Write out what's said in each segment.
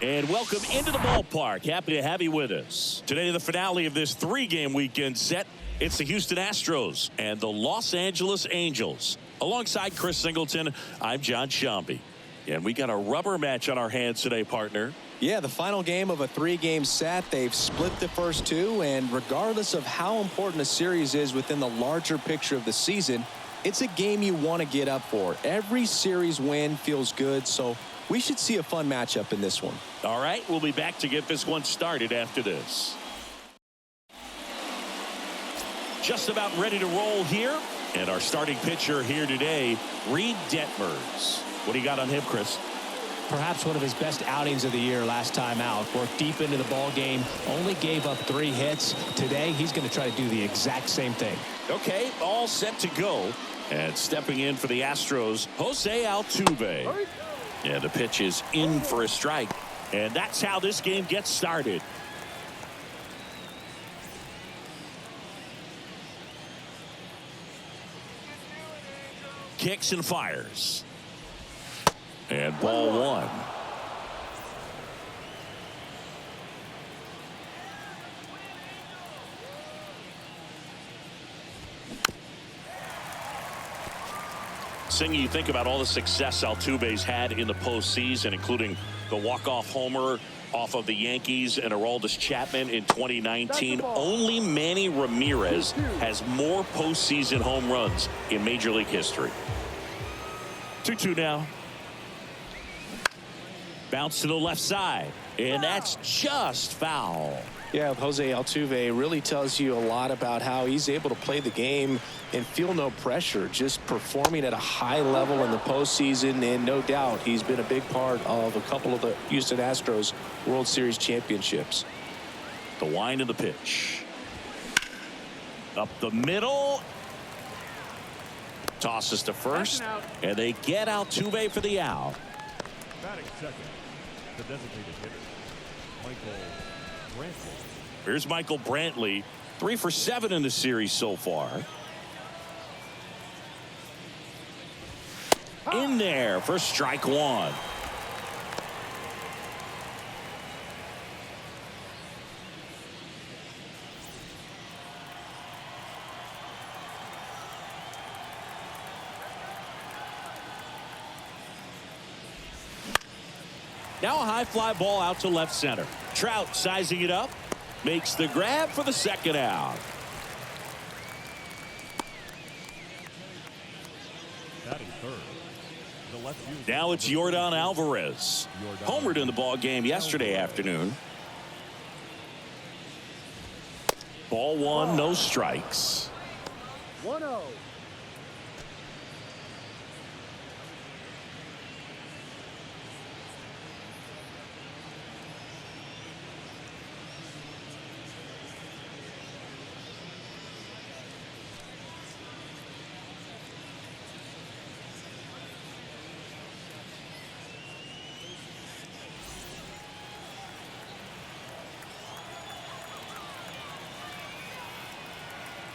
And welcome into the ballpark. Happy to have you with us. Today, the finale of this three-game weekend set. It's the Houston Astros and the Los Angeles Angels. Alongside Chris Singleton, I'm John Shambi. And we got a rubber match on our hands today, partner. Yeah, the final game of a three-game set. They've split the first two, and regardless of how important a series is within the larger picture of the season, it's a game you want to get up for. Every series win feels good, so we should see a fun matchup in this one. All right, we'll be back to get this one started after this. Just about ready to roll here. And our starting pitcher here today, Reed Detmers. What do you got on him, Chris? Perhaps one of his best outings of the year last time out. Worked deep into the ball game, only gave up 3 hits. Today, he's going to try to do the exact same thing. Okay, all set to go. And stepping in for the Astros, Jose Altuve. Yeah, the pitch is in for a strike. And that's how this game gets started. Kicks and fires. And ball 1. Singh, you think about all the success Altuve's had in the postseason, including the walk-off homer off of the Yankees and Aroldis Chapman in 2019. Only Manny Ramirez has more postseason home runs in Major League history. 2-2 now. Bounce to the left side, and that's just foul. Yeah, Jose Altuve really tells you a lot about how he's able to play the game and feel no pressure, just performing at a high level in the postseason, and no doubt he's been a big part of a couple of the Houston Astros World Series championships. The wind of the pitch. Up the middle. Tosses to first, and they get Altuve for the out. Batting second, the designated hitter, Michael Brantley. Here's Michael Brantley, 3 for 7 in the series so far. In there for strike 1. Now a high fly ball out to left center. Trout sizing it up. Makes the grab for the second out. Batting third, the left fielder. Now it's Yordan Alvarez. Homered in the ball game yesterday afternoon. Ball 1, no strikes. 1-0.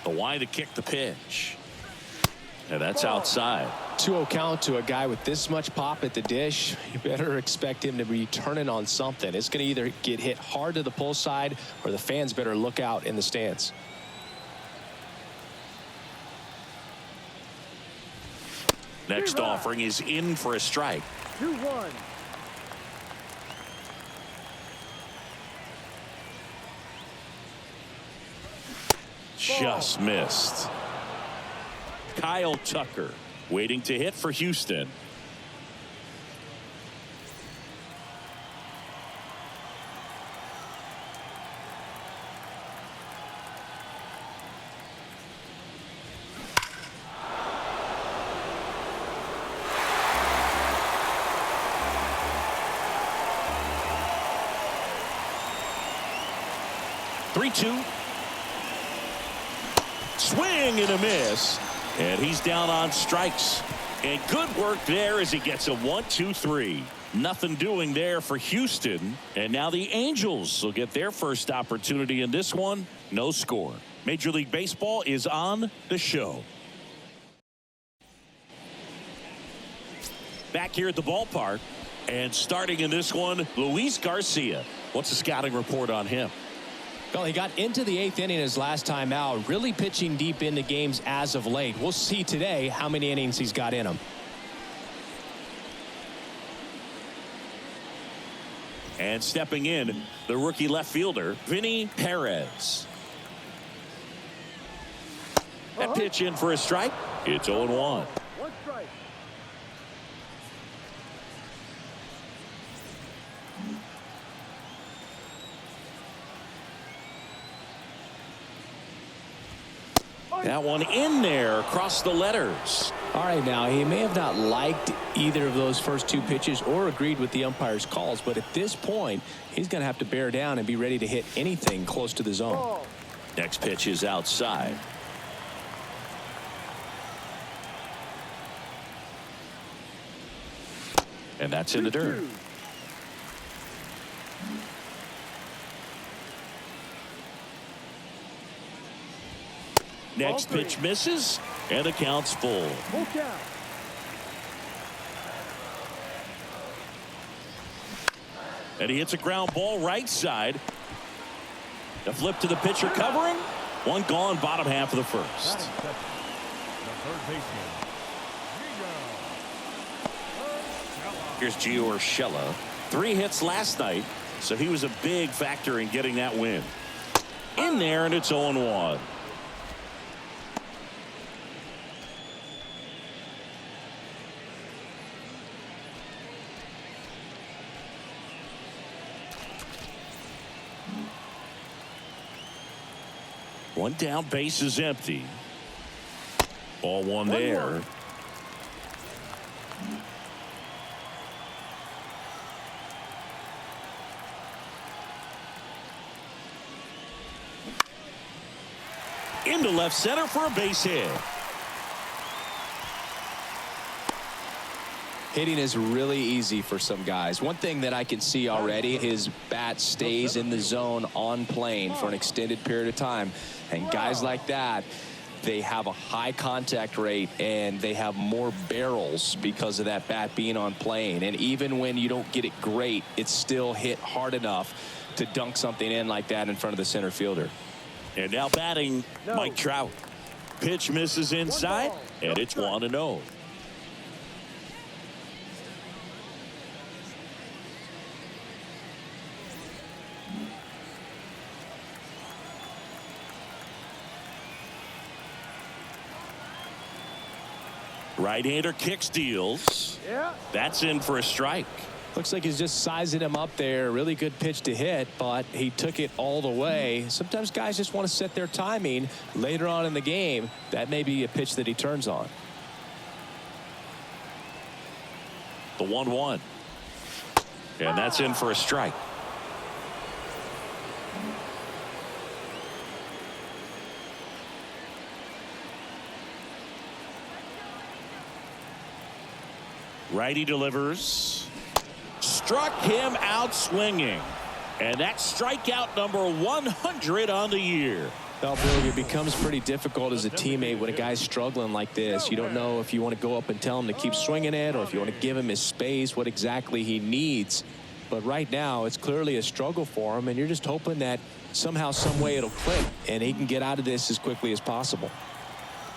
The wide to kick the pitch. And that's outside. 2-0 count to a guy with this much pop at the dish. You better expect him to be turning on something. It's going to either get hit hard to the pull side, or the fans better look out in the stands. Next offering is in for a strike. 2-1. Just missed. Kyle Tucker waiting to hit for Houston. 3-2. Swing and a miss. And he's down on strikes. And good work there as he gets a 1-2-3. Nothing doing there for Houston. And now the Angels will get their first opportunity in this one. No score. Major League Baseball is on the show. Back here at the ballpark. And starting in this one, Luis Garcia. What's the scouting report on him? Well, he got into the 8th inning his last time out, really pitching deep into games as of late. We'll see today how many innings he's got in him. And stepping in, the rookie left fielder, Vinny Perez. That pitch in for a strike. It's 0-1. One strike. That one in there across the letters. All right, now he may have not liked either of those first two pitches or agreed with the umpire's calls, but at this point he's going to have to bear down and be ready to hit anything close to the zone. Ball. Next pitch is outside. And that's in the dirt. 2-2. Next pitch misses, and the count's full. Full count. And he hits a ground ball right side. The flip to the pitcher covering. One gone, bottom half of the first. Batting second, the third baseman, Here's Gio Urshela. 3 hits last night, so he was a big factor in getting that win. In there, and it's 0-1. One down, base is empty. Ball one there. Into left center for a base hit. Hitting is really easy for some guys. One thing that I can see already, his bat stays in the zone on plane for an extended period of time. And guys like that, they have a high contact rate and they have more barrels because of that bat being on plane. And even when you don't get it great, it's still hit hard enough to dunk something in like that in front of the center fielder. And now batting, Mike Trout. Pitch misses inside, and it's 1-0. Right-hander kicks, deals. Yeah. That's in for a strike. Looks like he's just sizing him up there. Really good pitch to hit, but he took it all the way. Sometimes guys just want to set their timing later on in the game. That may be a pitch that he turns on. The 1-1. And that's in for a strike. Righty delivers. Struck him out swinging. And that's strikeout number 100 on the year. Well, Bill, it becomes pretty difficult as a teammate when a guy's struggling like this. You don't know if you want to go up and tell him to keep swinging it or if you want to give him his space, what exactly he needs. But right now, it's clearly a struggle for him, and you're just hoping that somehow, some way it'll click, and he can get out of this as quickly as possible.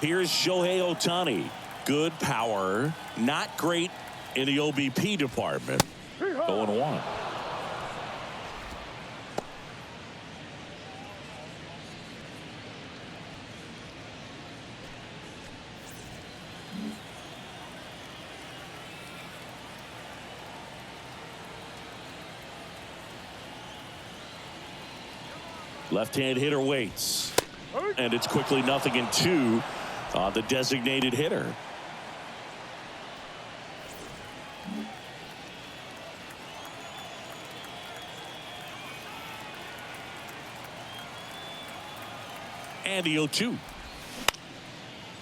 Here's Shohei Ohtani. Good power, not great in the OBP department. 0-1. Left-hand hitter waits. And it's quickly 0-2 on the designated hitter. And the 0-2.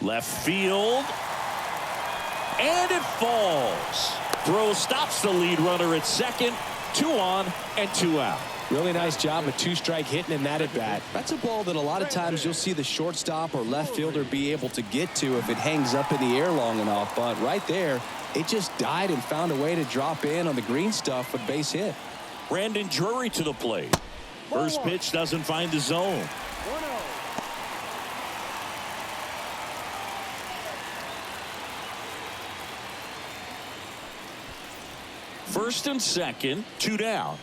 Left field. And it falls. Throw stops the lead runner at second. 2 on and 2 out. Really nice job of 2-strike hitting in that at bat. That's a ball that a lot of times you'll see the shortstop or left fielder be able to get to if it hangs up in the air long enough. But right there, it just died and found a way to drop in on the green stuff for base hit. Brandon Drury to the plate. First pitch doesn't find the zone. 1-0. First and second, 2 down.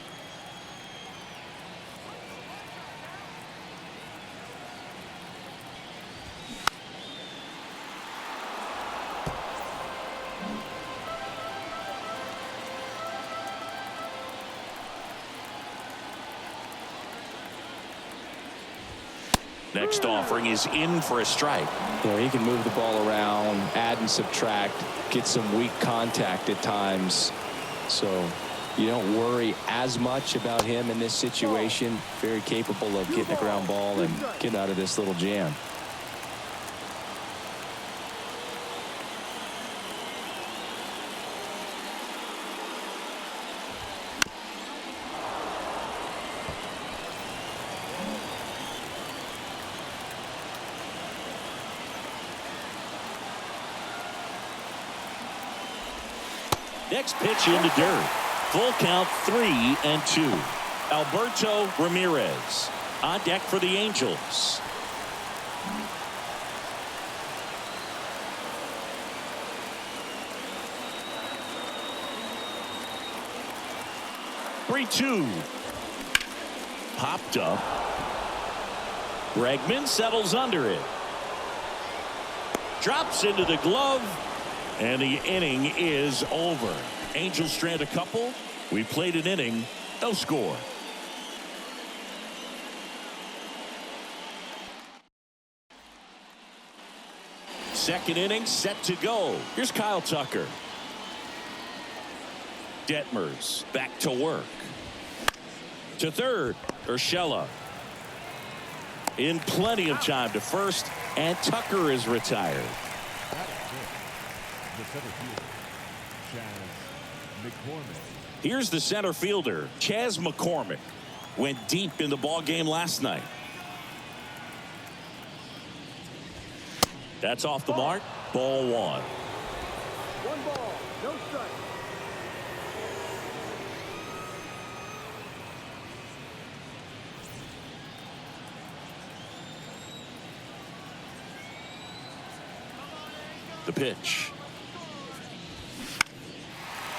Next offering is in for a strike. Yeah, he can move the ball around, add and subtract, get some weak contact at times. So you don't worry as much about him in this situation. Very capable of getting a ground ball and getting out of this little jam. Next pitch in the dirt. Full count, 3-2. Alberto Ramirez on deck for the Angels. Three-two. Popped up. Bregman settles under it. Drops into the glove. And the inning is over. Angels strand a couple. We played an inning. No score. Second inning set to go. Here's Kyle Tucker. Detmers back to work. To third. Urshela. In plenty of time to first. And Tucker is retired. The center fielder, Chaz McCormick. Here's the center fielder, Chaz McCormick. Went deep in the ball game last night. That's off the mark. Ball 1. 1 ball, no strike. The pitch.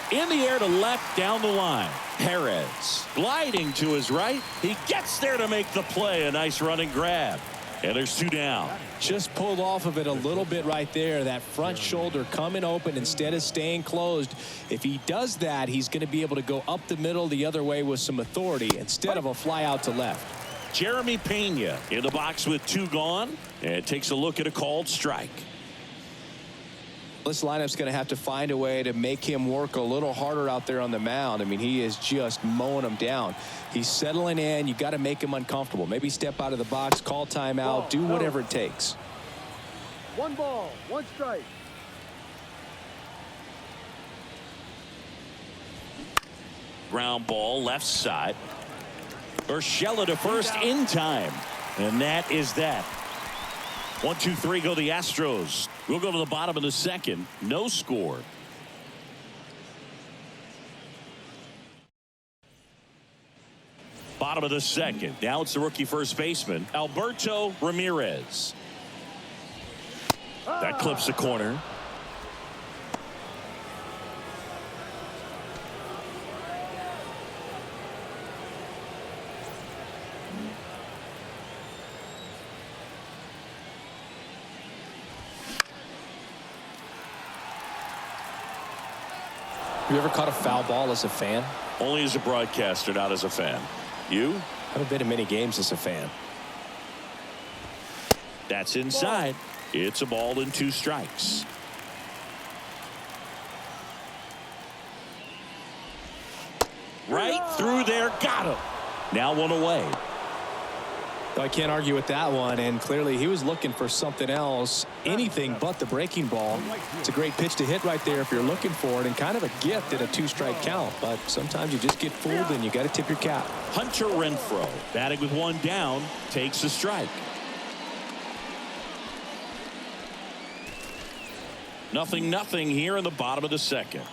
In the air to left, down the line. Perez gliding to his right. He gets there to make the play. A nice running grab. And there's 2 down. Just pulled off of it a little bit right there. That front shoulder coming open instead of staying closed. If he does that, he's going to be able to go up the middle the other way with some authority instead of a fly out to left. Jeremy Pena in the box with 2 gone. And takes a look at a called strike. This lineup's going to have to find a way to make him work a little harder out there on the mound. I mean, he is just mowing them down. He's settling in. You got to make him uncomfortable. Maybe step out of the box, call timeout, do whatever it takes. 1 ball, 1 strike. Ground ball left side. Urshela to first in time. And that is that. 1, 2, 3 go the Astros. We'll go to the bottom of the second. No score. Bottom of the second. Now it's the rookie first baseman, Alberto Ramirez. That clips the corner. Have you ever caught a foul ball as a fan? Only as a broadcaster, not as a fan. You? Haven't been to many games as a fan. That's inside. It's a ball and 2 strikes. Right through there. Got him. Now 1 away. I can't argue with that one, and clearly he was looking for something else, anything but the breaking ball. It's a great pitch to hit right there if you're looking for it, and kind of a gift at a 2-strike count, but sometimes you just get fooled and you got to tip your cap. Hunter Renfroe, batting with one down, takes a strike. 0-0 here in the bottom of the second.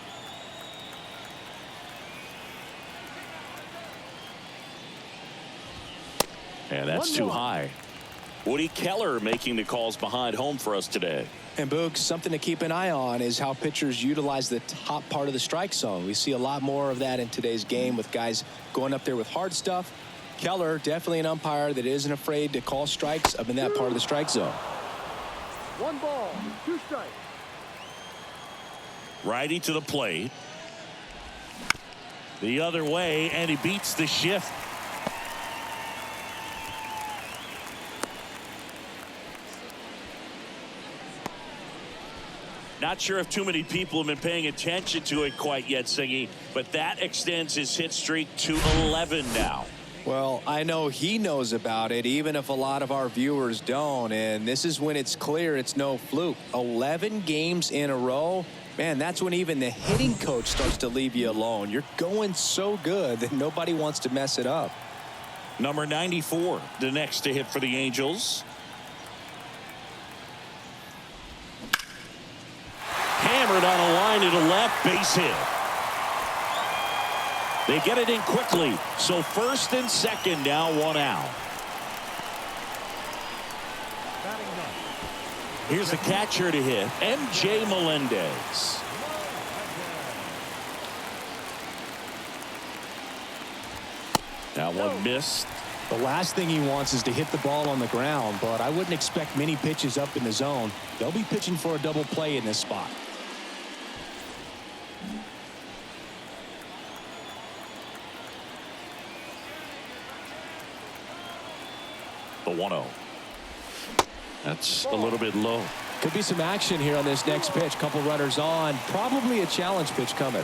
And that's too high. Woody Keller making the calls behind home for us today. And Boog, something to keep an eye on is how pitchers utilize the top part of the strike zone. We see a lot more of that in today's game with guys going up there with hard stuff. Keller, definitely an umpire that isn't afraid to call strikes up in that part of the strike zone. 1 ball, 2 strikes. Righty to the plate. The other way, and he beats the shift. Not sure if too many people have been paying attention to it quite yet, Singy, but that extends his hit streak to 11 now. Well, I know he knows about it, even if a lot of our viewers don't. And this is when it's clear it's no fluke. 11 games in a row. Man, that's when even the hitting coach starts to leave you alone. You're going so good that nobody wants to mess it up. Number 94, the next to hit for the Angels. Hammered on a line to the left, base hit. They get it in quickly, so first and second now, 1 out. Here's the catcher to hit, MJ Melendez. That one missed. The last thing he wants is to hit the ball on the ground, but I wouldn't expect many pitches up in the zone. They'll be pitching for a double play in this spot. The 1-0. That's a little bit low. Could be some action here on this next pitch. Couple runners on. Probably a challenge pitch coming.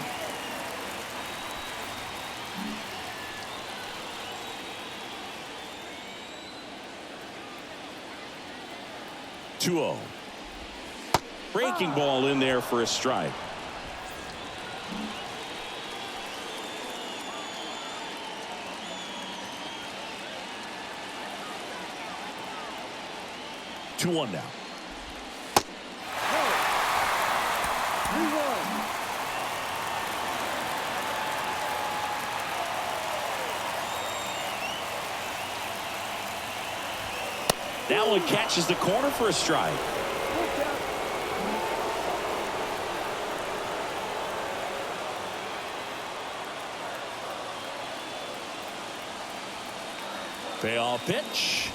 Breaking ball in there for a strike. Two one now. 3-1. That one catches the corner for a strike. Payoff pitch.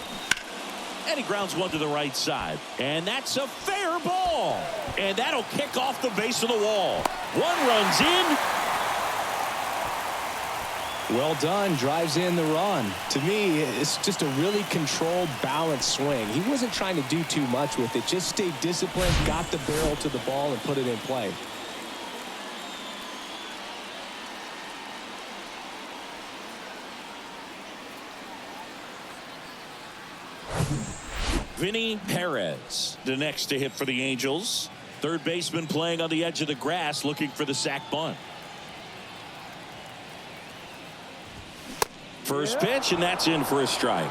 And he grounds one to the right side. And that's a fair ball. And that'll kick off the base of the wall. One runs in. Well done. Drives in the run. To me, it's just a really controlled, balanced swing. He wasn't trying to do too much with it. Just stayed disciplined, got the barrel to the ball, and put it in play. Vinny Perez, the next to hit for the Angels. Third baseman playing on the edge of the grass, looking for the sac bunt. First pitch, and that's in for a strike.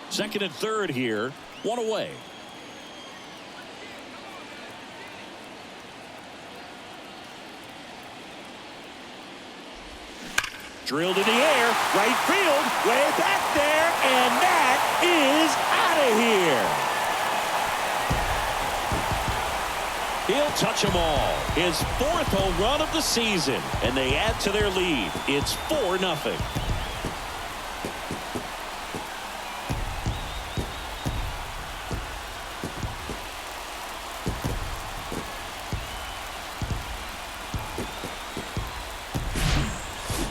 Second and third here, one away. Drilled in the air, right field, way back there, and that is out of here. He'll touch them all. His fourth home run of the season, and they add to their lead. It's 4-0.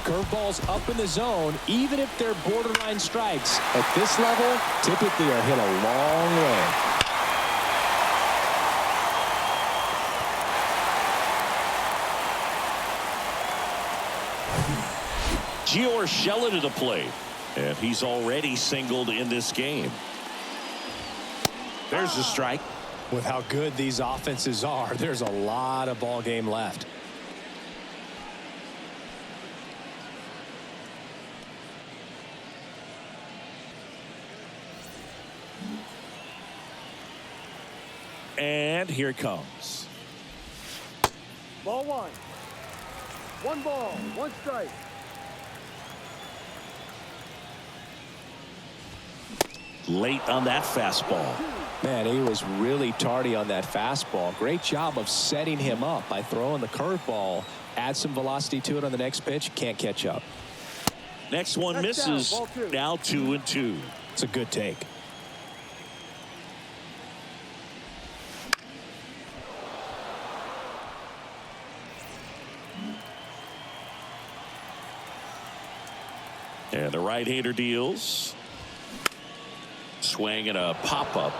Curveballs up in the zone, even if they're borderline strikes. At this level, typically are hit a long way. Urshela to the plate. And he's already singled in this game. There's the strike. With how good these offenses are, there's a lot of ball game left. And here it comes. Ball one. One ball, one strike. Late on that fastball. Man, he was really tardy on that fastball. Great job of setting him up by throwing the curveball. Add some velocity to it on the next pitch. Can't catch up. Next one misses. Now 2-2. It's a good take. And the right-hander deals. Swing and a pop-up.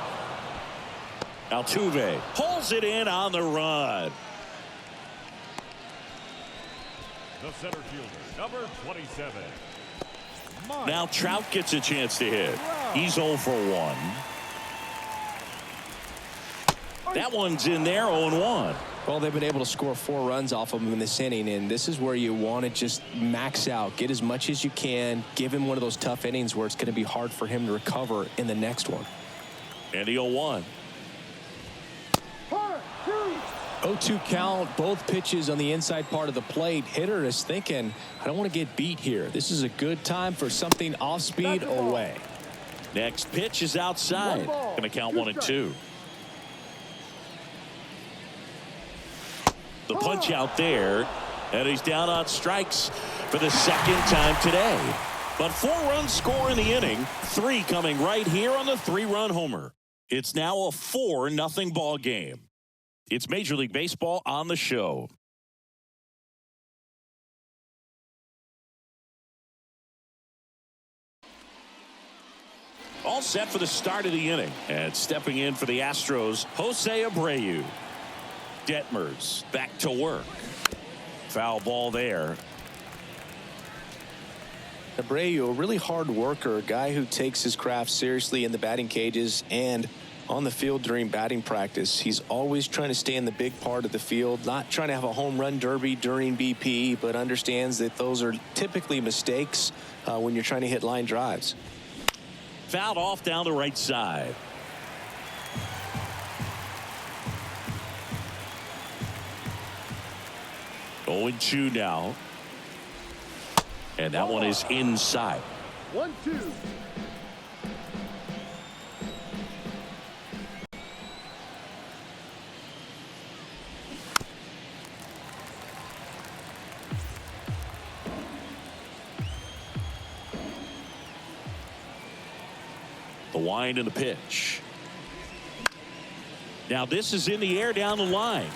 Altuve pulls it in on the run. The center fielder, number 27. Now Trout gets a chance to hit. He's 0 for 1. That one's in there, 0-1. Well, they've been able to score 4 runs off of him in this inning, and this is where you want to just max out, get as much as you can, give him one of those tough innings where it's going to be hard for him to recover in the next one. And the 0-1. 0-2 count, both pitches on the inside part of the plate. Hitter is thinking, I don't want to get beat here. This is a good time for something off speed away. Next pitch is outside. Going to count 1-2. The punch out there, and he's down on strikes for the second time today. But 4 runs score in the inning, 3 coming right here on the 3-run homer. It's now a 4-0 ball game. It's Major League Baseball on the show. All set for the start of the inning. And stepping in for the Astros, Jose Abreu. Detmers back to work. Foul ball there. Abreu, a really hard worker, a guy who takes his craft seriously in the batting cages and on the field during batting practice. He's always trying to stay in the big part of the field, not trying to have a home run derby during BP, but understands that those are typically mistakes when you're trying to hit line drives. Fouled off down the right side. Going 2 now. And that one is inside. 1-2. The wind and the pitch. Now this is in the air down the line.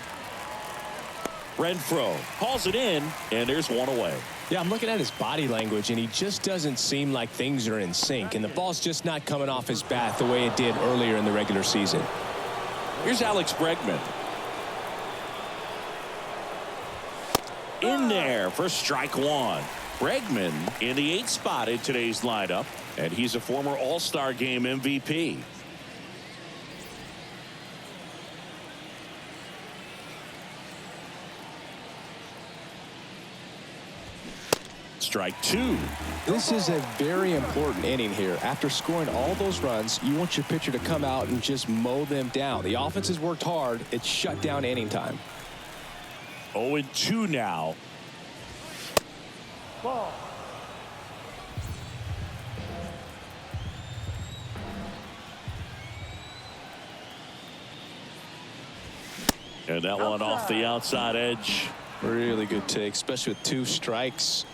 Renfroe hauls it in, and there's one away. Yeah, I'm looking at his body language, and he just doesn't seem like things are in sync, and the ball's just not coming off his bat the way it did earlier in the regular season. Here's Alex Bregman. In there for strike 1. Bregman in the 8th spot in today's lineup, and he's a former All-Star Game MVP. Strike 2. This is a very important inning here. After scoring all those runs, you want your pitcher to come out and just mow them down. The offense has worked hard. It's shut down inning time. 0-2 now. Ball. And that one off the outside edge. Really good take, especially with 2 strikes.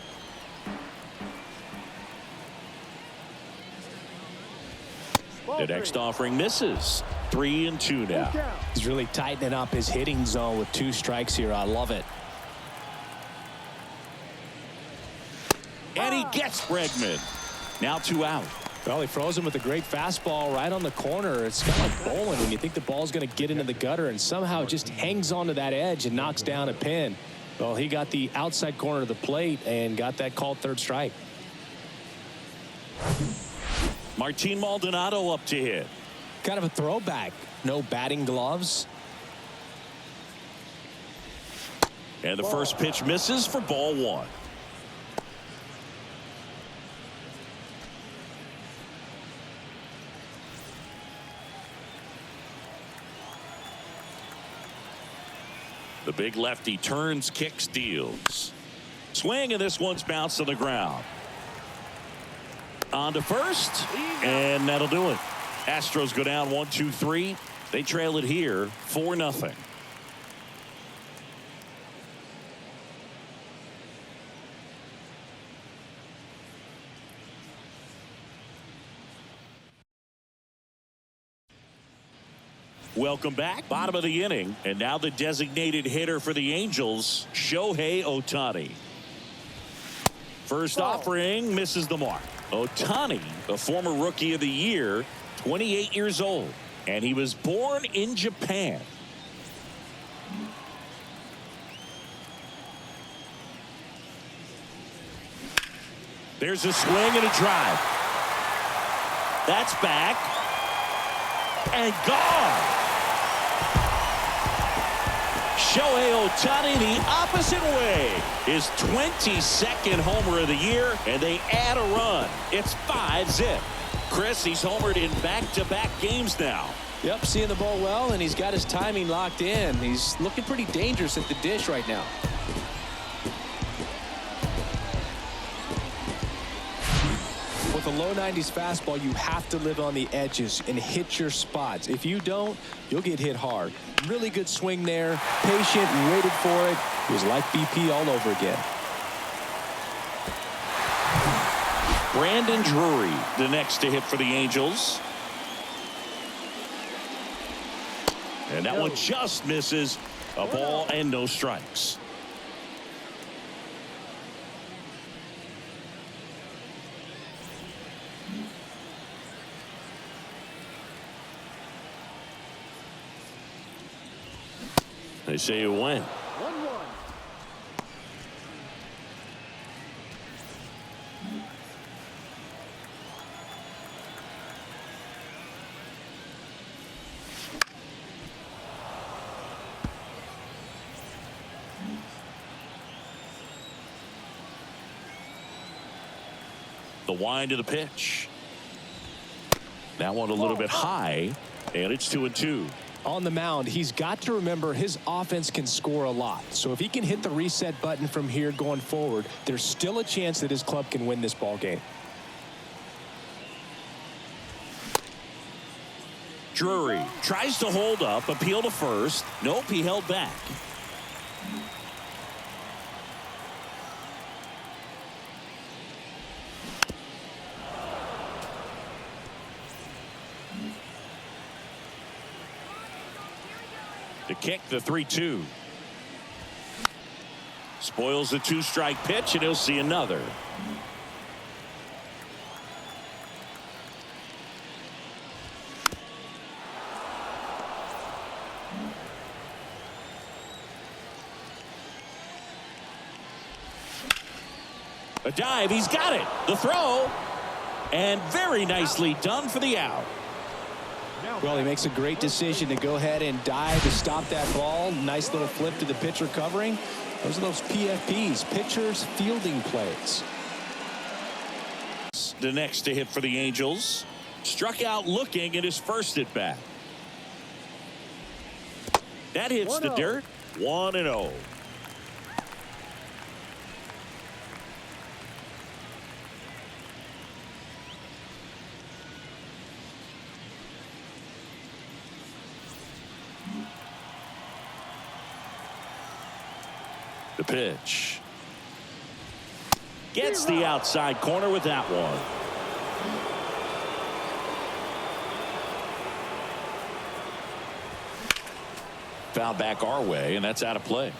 The next offering misses. 3-2 now. He's really tightening up his hitting zone with 2 strikes here. I love it. And he gets Bregman. Now 2 out. Well, he froze him with a great fastball right on the corner. It's kind of like bowling when you think the ball's going to get into the gutter and somehow just hangs onto that edge and knocks down a pin. Well, he got the outside corner of the plate and got that called third strike. Martin Maldonado up to hit. Kind of a throwback. No batting gloves. And the first pitch misses for ball one. The big lefty turns, kicks, deals. Swing, and this one's bounced to the ground. On to first, and that'll do it. Astros go down 1-2-3. They trail it here 4-0. Welcome back. Bottom of the inning, and now the designated hitter for the Angels, Shohei Ohtani. First offering misses the mark. Ohtani, a former Rookie of the Year, 28 years old, and he was born in Japan. There's a swing and a drive. That's back and gone. Shohei Ohtani the opposite way. His 22nd homer of the year, and they add a run. It's 5-zip. Chris, he's homered in back-to-back games now. Yep, seeing the ball well, and he's got his timing locked in. He's looking pretty dangerous at the dish right now. With a low 90s fastball, you have to live on the edges and hit your spots. If you don't, you'll get hit hard. Really good swing there. Patient, waited for it. It was like BP all over again. Brandon Drury, the next to hit for the Angels. And that one just misses. A ball and no strikes. They say you win. 1-1. The wind of the pitch. That one a little bit high, and it's 2-2. On the mound, he's got to remember his offense can score a lot. So if he can hit the reset button from here going forward, there's still a chance that his club can win this ball game. Drury tries to hold up, appeal to first. Nope, he held back. To kick the 3-2. Spoils the two-strike pitch, and he'll see another. A dive, he's got it. The throw, and very nicely done for the out. Well, he makes a great decision to go ahead and dive to stop that ball. Nice little flip to the pitcher covering. Those are those PFPs, pitchers fielding plays. The next to hit for the Angels. Struck out looking at his first at bat. That hits the dirt. 1-0. The pitch. Gets the outside corner with that one. Foul back our way, and that's out of play.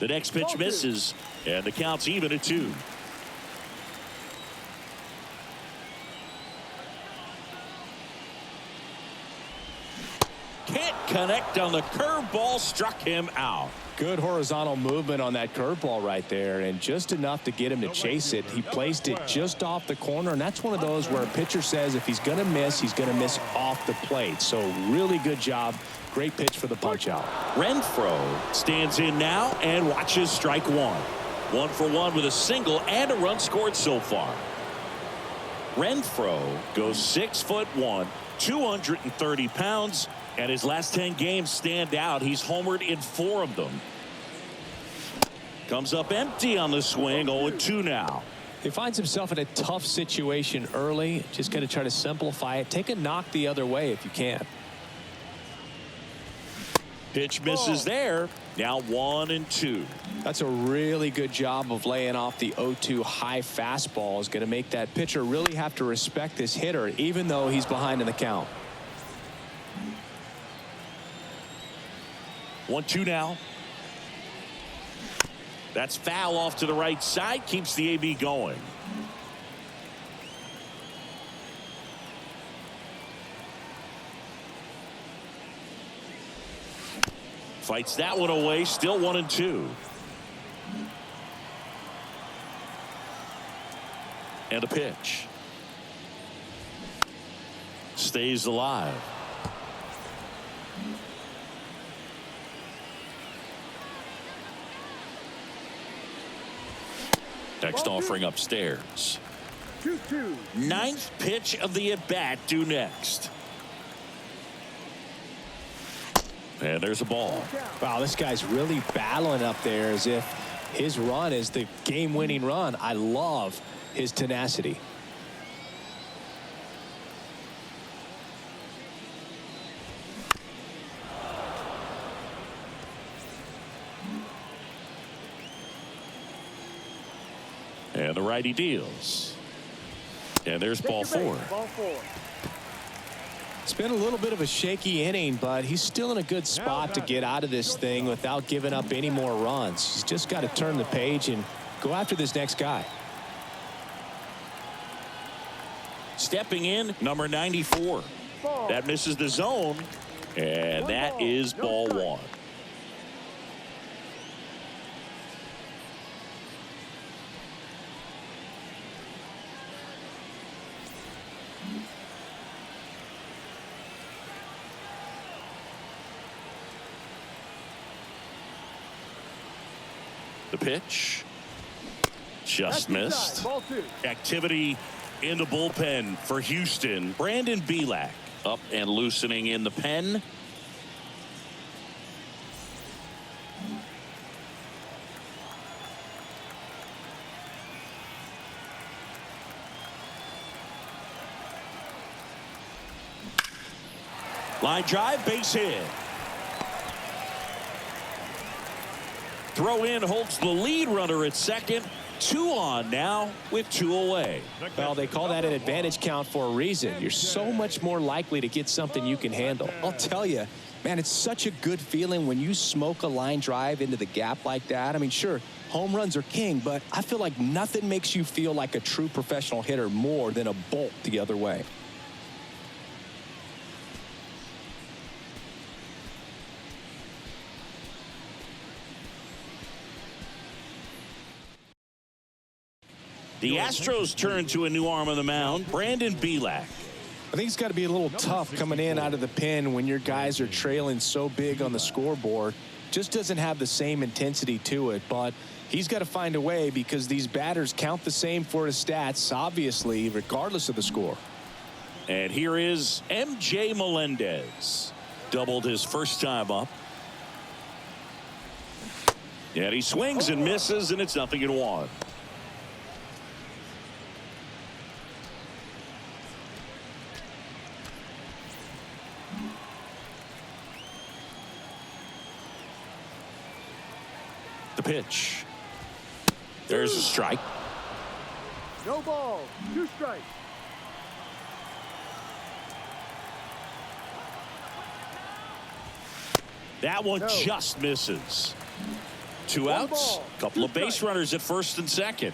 The next pitch misses, and the count's even at 2. connect on the curveball, struck him out. Good horizontal movement on that curveball right there, and just enough to get him to chase it. He placed it just off the corner, and that's one of those where a pitcher says if he's going to miss, he's going to miss off the plate. So really good job. Great pitch for the punch out. Renfroe stands in now and watches strike one. 1 for 1 with a single and a run scored so far. Renfroe goes 6'1", 230 pounds, and his last 10 games stand out. He's homered in 4 of them. Comes up empty on the swing, 0-2 now. He finds himself in a tough situation early. Just got to try to simplify it. Take a knock the other way if you can. Pitch misses there. Now 1-2. That's a really good job of laying off the 0-2 high fastball. Is going to make that pitcher really have to respect this hitter, even though he's behind in the count. 1-2 now. That's foul off to the right side. Keeps the AB going. Fights that one away. Still 1-2. And a pitch. Stays alive. Next offering upstairs. 2-2. 9th pitch of the at-bat due next. And there's a ball. Wow, this guy's really battling up there as if his run is the game-winning run. I love his tenacity. And the righty deals. And there's ball 4. Ball 4. It's been a little bit of a shaky inning, but he's still in a good spot to get out of this thing without giving up any more runs. He's just got to turn the page and go after this next guy. Stepping in, number 94. That misses the zone, and that is ball 1. The pitch just missed. Ball 2. Activity in the bullpen for Houston. Brandon Belak up and loosening in the pen. Line drive, base hit. Throw in holds the lead runner at second. 2 on now with 2 away. Well, they call that an advantage count for a reason. You're so much more likely to get something you can handle. I'll tell you, man, it's such a good feeling when you smoke a line drive into the gap like that. I mean, sure, home runs are king, but I feel like nothing makes you feel like a true professional hitter more than a bolt the other way. The Astros turn to a new arm on the mound, Brandon Belak. I think it's got to be a little tough coming in out of the pen when your guys are trailing so big on the scoreboard. Just doesn't have the same intensity to it, but he's got to find a way because these batters count the same for his stats, obviously, regardless of the score. And here is MJ Melendez. Doubled his first time up. And he swings and misses, and it's 0-1. The pitch. There's a strike. No ball. 2 strikes. That one just misses. 2 outs. Couple of base runners at first and second.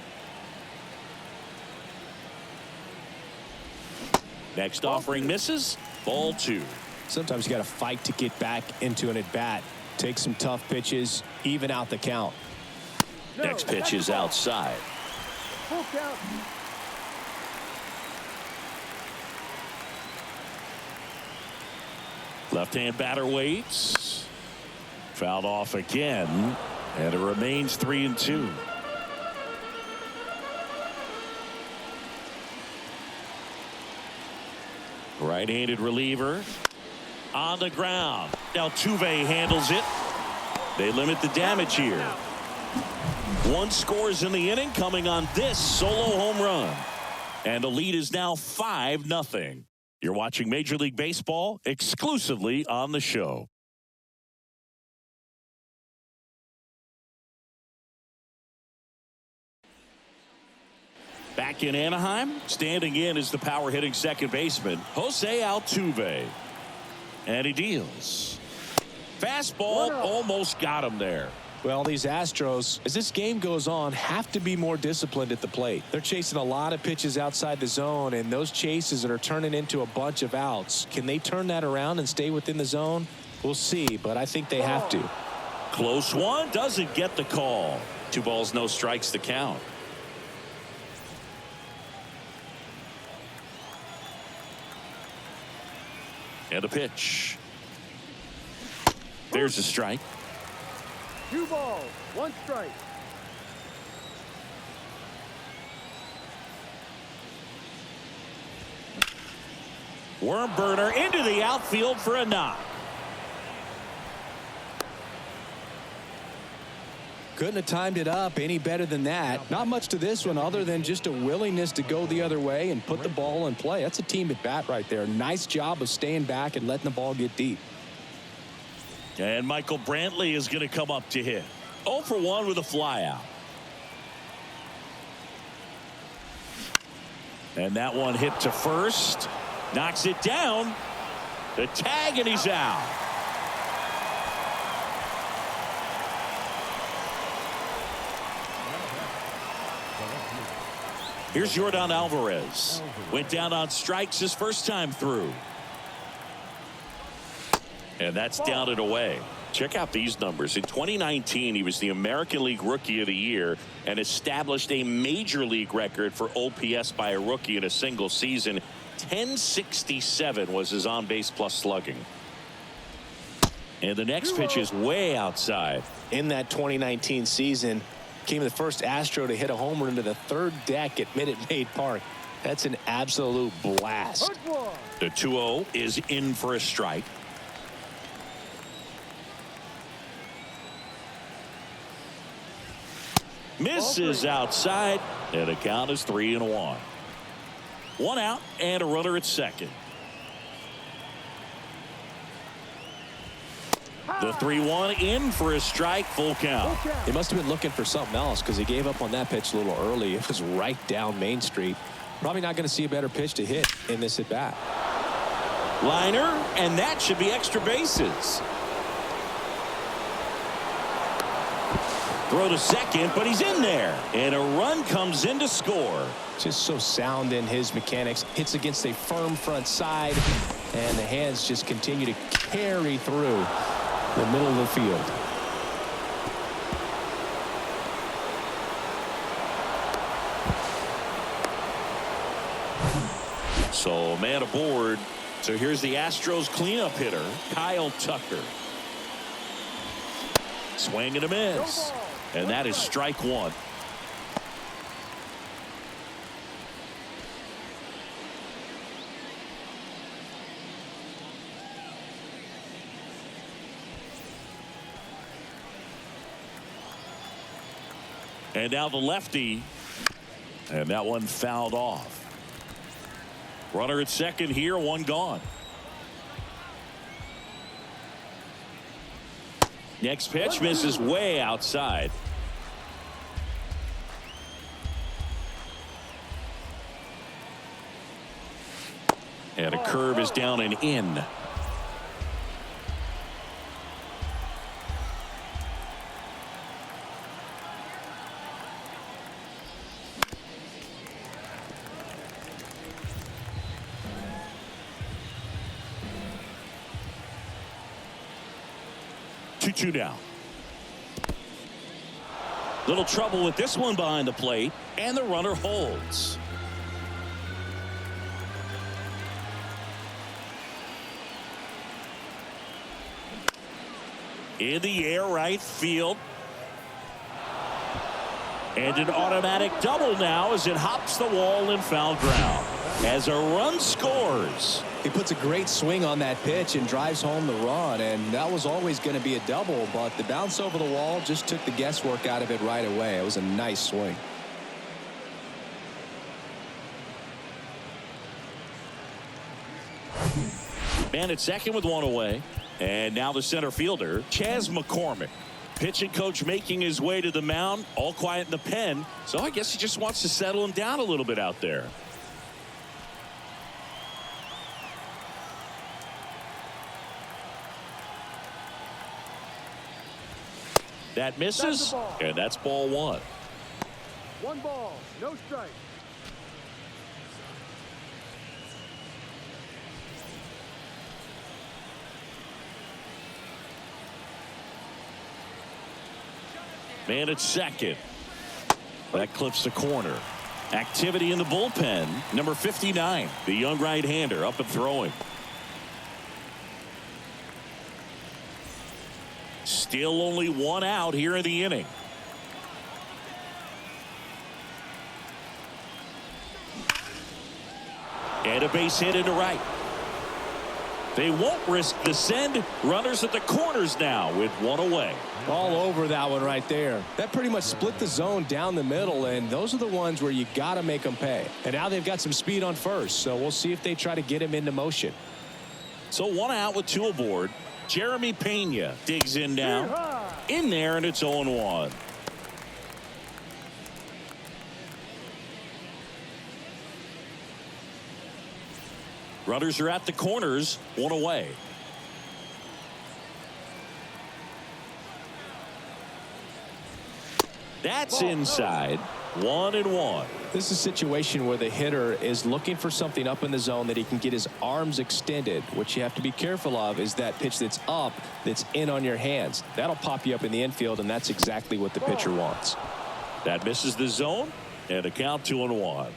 Next offering misses. Ball 2. Sometimes you got to fight to get back into an at-bat. Take some tough pitches, even out the count. Next pitch is outside. Full count. Left-hand batter waits. Fouled off again, and it remains 3-2. Right-handed reliever on the ground. Altuve handles it. They limit the damage here. One scores in the inning, coming on this solo home run. And the lead is now 5-0. You're watching Major League Baseball exclusively on the show. Back in Anaheim, standing in is the power hitting second baseman, Jose Altuve. And he deals. Fastball almost got him there. Well, these Astros, as this game goes on, have to be more disciplined at the plate. They're chasing a lot of pitches outside the zone, and those chases that are turning into a bunch of outs. Can they turn that around and stay within the zone? We'll see, but I think they have to. Close one, doesn't get the call. 2 balls, no strikes to count. And a pitch. There's a strike. 2 balls, 1 strike. Worm burner into the outfield for a knock. Couldn't have timed it up any better than that. Not much to this one other than just a willingness to go the other way and put the ball in play. That's a team at bat right there. Nice job of staying back and letting the ball get deep. And Michael Brantley is going to come up to hit. 0 for 1 with a flyout. And that one hit to first. Knocks it down. The tag, and he's out. Here's Yordan Alvarez. Went down on strikes his first time through. And that's down and away. Check out these numbers. In 2019, he was the American League Rookie of the Year and established a Major League record for OPS by a rookie in a single season. 1067 was his on-base plus slugging. And the next pitch is way outside. In that 2019 season, became the first Astro to hit a homer into the third deck at Minute Maid Park. That's an absolute blast. The 2-0 is in for a strike. Misses outside, and the count is 3-1. 1 out and a runner at second. The 3-1 in for a strike, full count. He must have been looking for something else because he gave up on that pitch a little early. It was right down Main Street. Probably not going to see a better pitch to hit in this at bat. Liner, and that should be extra bases. Throw to second, but he's in there. And a run comes in to score. Just so sound in his mechanics. Hits against a firm front side, and the hands just continue to carry through the middle of the field. So man aboard. So here's the Astros cleanup hitter, Kyle Tucker. Swing and a miss. And that is strike 1. And now the lefty. And that one fouled off. Runner at second here, 1 gone. Next pitch misses way outside. And a curve is down and in. 2-2 now. Little trouble with this one behind the plate, and the runner holds. In the air, right field. And an automatic double now as it hops the wall and foul ground. As a run scores. He puts a great swing on that pitch and drives home the run, and that was always going to be a double, but the bounce over the wall just took the guesswork out of it right away. It was a nice swing. Man at second with one away. And now the center fielder, Chas McCormick. Pitching coach making his way to the mound, all quiet in the pen. So I guess he just wants to settle him down a little bit out there. That misses, and that's ball one. 1 ball, no strike. Man at second. That clips the corner. Activity in the bullpen. Number 59, the young right-hander, up and throwing. Still only one out here in the inning. And a base hit into right. They won't risk the send. Runners at the corners now with one away. All over that one right there. That pretty much split the zone down the middle, and those are the ones where you got to make them pay. And now they've got some speed on first, so we'll see if they try to get him into motion. So one out with two aboard. Jeremy Pena digs in now. In there, and it's 0-1. Runners are at the corners, one away. That's inside. 1-1. This is a situation where the hitter is looking for something up in the zone that he can get his arms extended. What you have to be careful of is that pitch that's up, that's in on your hands. That'll pop you up in the infield, and that's exactly what the pitcher wants. That misses the zone, and a count 2-1.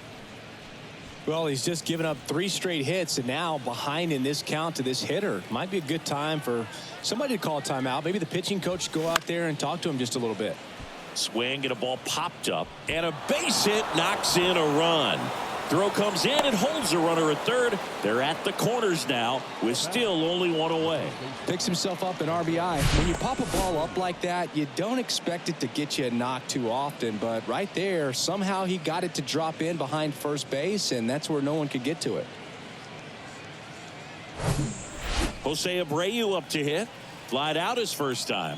Well, he's just given up 3 straight hits, and now behind in this count to this hitter. Might be a good time for somebody to call a timeout. Maybe the pitching coach go out there and talk to him just a little bit. Swing and a ball popped up, and a base hit knocks in a run. Throw comes in and holds the runner at third. They're at the corners now with still only one away. Picks himself up an RBI. When you pop a ball up like that, you don't expect it to get you a knock too often, but right there, somehow he got it to drop in behind first base, and that's where no one could get to it. Jose Abreu up to hit. Flied out his first time.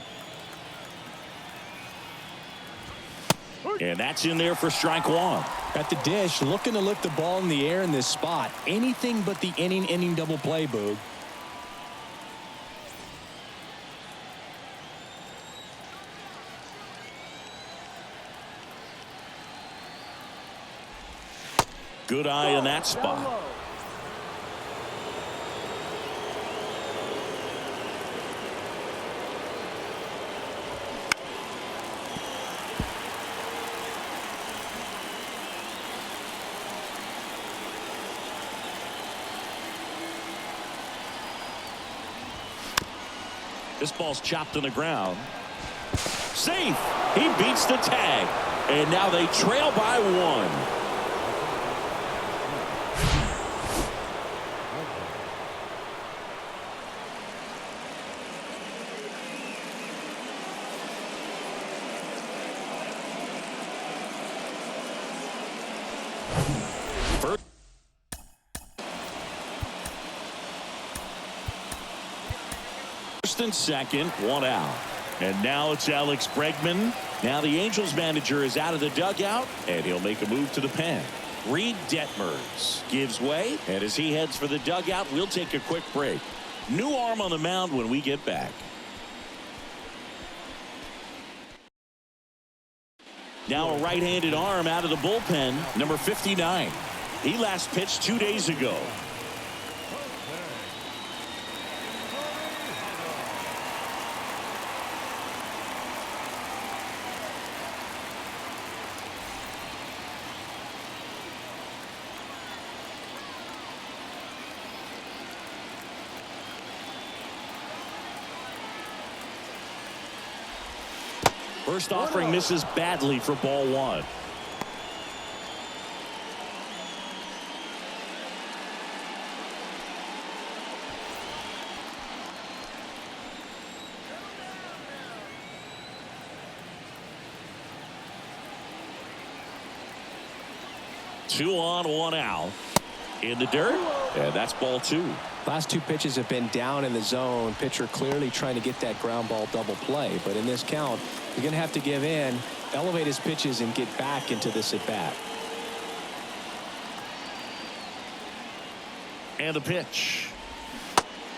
And that's in there for strike one. At the dish, looking to lift the ball in the air in this spot. Anything but the inning double play, Boog. Good eye in that spot. This ball's chopped on the ground. Safe. He beats the tag. And now they trail by 1. First and second, one out. And now it's Alex Bregman. Now the Angels manager is out of the dugout, and he'll make a move to the pen. Reed Detmers gives way, and as he heads for the dugout, we'll take a quick break. New arm on the mound when we get back. Now a right-handed arm out of the bullpen, number 59. He last pitched 2 days ago. First offering misses badly for ball one. Two on, one out. In the dirt, and that's ball two. Last two pitches have been down in the zone. Pitcher clearly trying to get that ground ball double play. But in this count, you're going to have to give in, elevate his pitches, and get back into this at bat. And the pitch.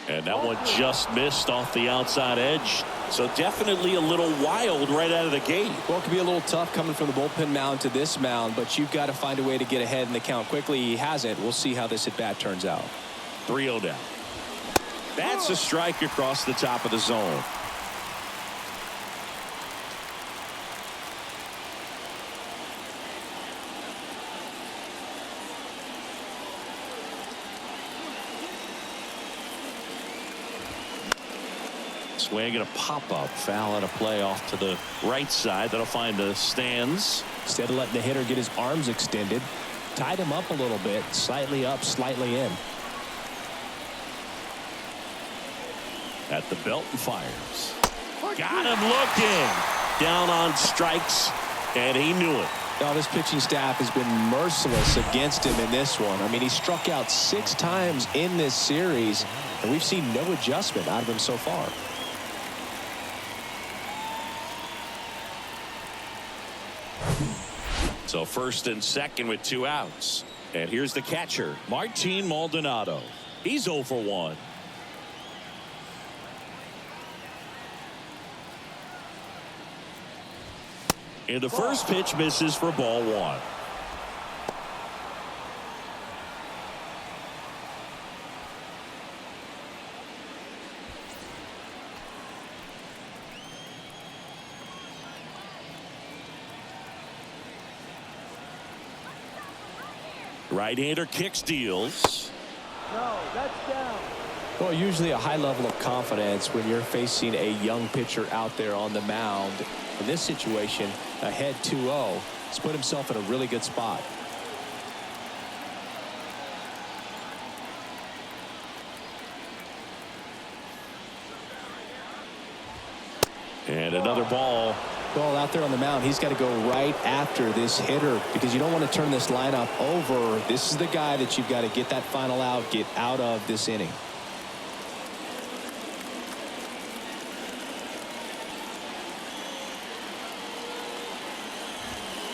And that one just missed off the outside edge. So definitely a little wild right out of the gate. Well, it can be a little tough coming from the bullpen mound to this mound, but you've got to find a way to get ahead in the count quickly. He hasn't. We'll see how this at bat turns out. 3-0 down. That's a strike across the top of the zone. Swing and a pop-up foul and a play off to the right side. That'll find the stands. Instead of letting the hitter get his arms extended, tied him up a little bit, slightly up, slightly in. At the belt and fires. Got him looking. Down on strikes, and he knew it. Now, this pitching staff has been merciless against him in this one. I mean, he struck out 6 times in this series, and we've seen no adjustment out of him so far. So first and second with 2 outs. And here's the catcher, Martin Maldonado. He's 0 for 1. And the first pitch misses for ball 1. Right-hander kicks, deals. No, that's down. Well, usually a high level of confidence when you're facing a young pitcher out there on the mound. In this situation, ahead 2-0, he's put himself in a really good spot. And another ball. Well, out there on the mound, he's got to go right after this hitter because you don't want to turn this lineup over. This is the guy that you've got to get that final out, get out of this inning.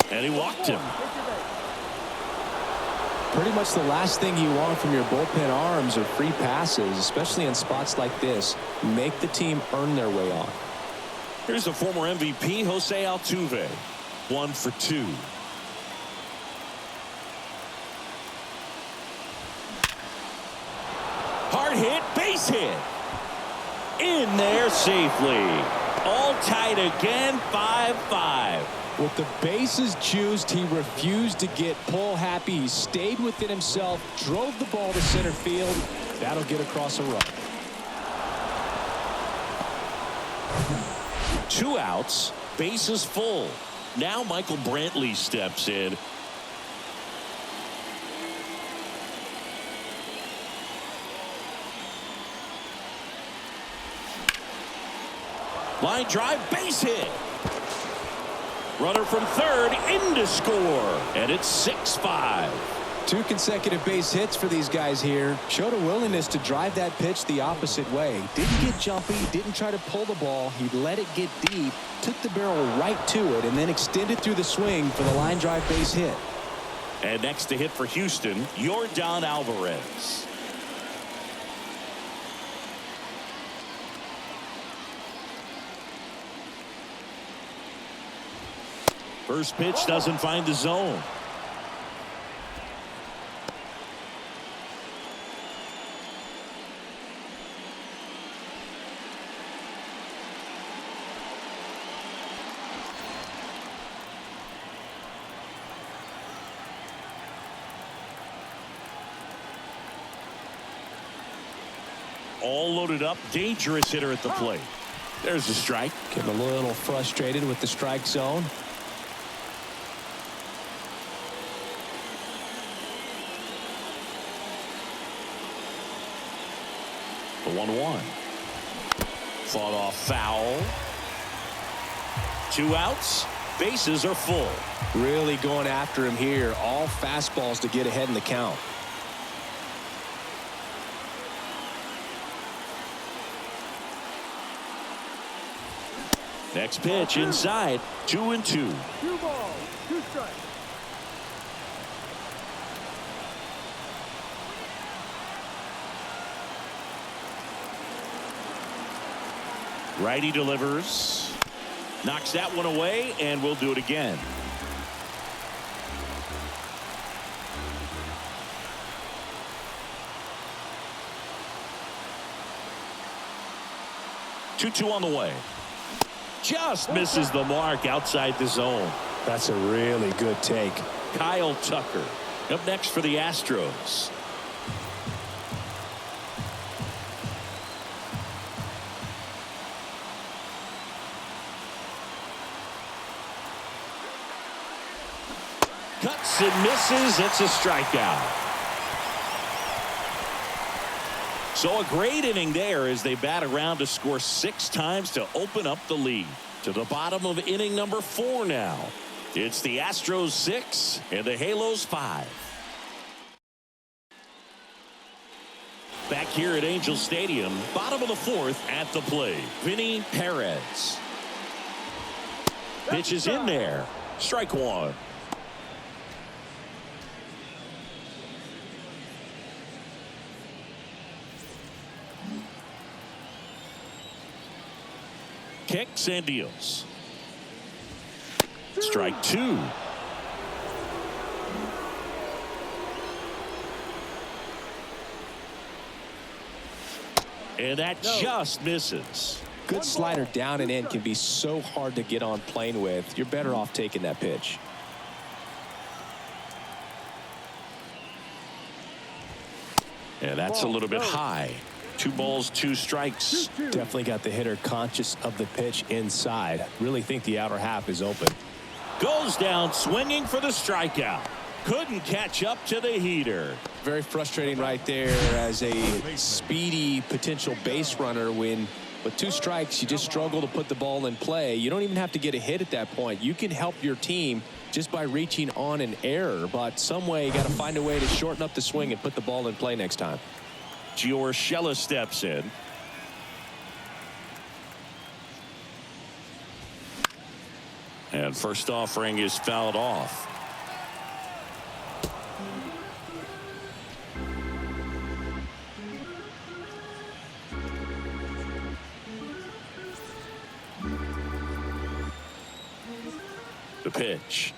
And he walked him. Pretty much the last thing you want from your bullpen arms are free passes, especially in spots like this. Make the team earn their way on. Here's the former MVP, Jose Altuve. 1 for 2. Hard hit, base hit. In there safely. All tied again, 5-5. With the bases juiced, he refused to get pull happy. He stayed within himself, drove the ball to center field. That'll get across a run. 2 outs, bases full. Now Michael Brantley steps in. Line drive, base hit. Runner from third in to score, and it's 6-5. 2 consecutive base hits for these guys here. Showed a willingness to drive that pitch the opposite way. Didn't get jumpy, didn't try to pull the ball. He let it get deep, took the barrel right to it, and then extended through the swing for the line drive base hit. And next to hit for Houston, Yordan Alvarez. First pitch doesn't find the zone. All loaded up, dangerous hitter at the plate. There's the strike. Getting a little frustrated with the strike zone. The 1-1. Fought off foul. 2 outs. Bases are full. Really going after him here. All fastballs to get ahead in the count. Next pitch inside. 2-2. 2 balls, 2 strikes. Righty delivers. Knocks that one away, and we'll do it again. Two on the way. Just misses the mark outside the zone. That's a really good take. Kyle Tucker up next for the Astros. Cuts and misses. It's a strikeout. So a great inning there as they bat around to score 6 times to open up the lead. To the bottom of inning number 4 now. It's the Astros 6 and the Halos 5. Back here at Angel Stadium, bottom of the 4th at the plate. Vinny Perez. Pitch is in there. Strike 1. Kicks and deals. Strike 2. And that just misses. Good slider down and in can be so hard to get on plane with. You're better off taking that pitch. And that's a little bit high. 2 balls, 2 strikes. Definitely got the hitter conscious of the pitch inside. Really think the outer half is open. Goes down swinging for the strikeout. Couldn't catch up to the heater. Very frustrating right there as a speedy potential base runner when with 2 strikes you just struggle to put the ball in play. You don't even have to get a hit at that point. You can help your team just by reaching on an error, but some way you got to find a way to shorten up the swing and put the ball in play next time. Giorgella steps in. And first offering is fouled off. The pitch.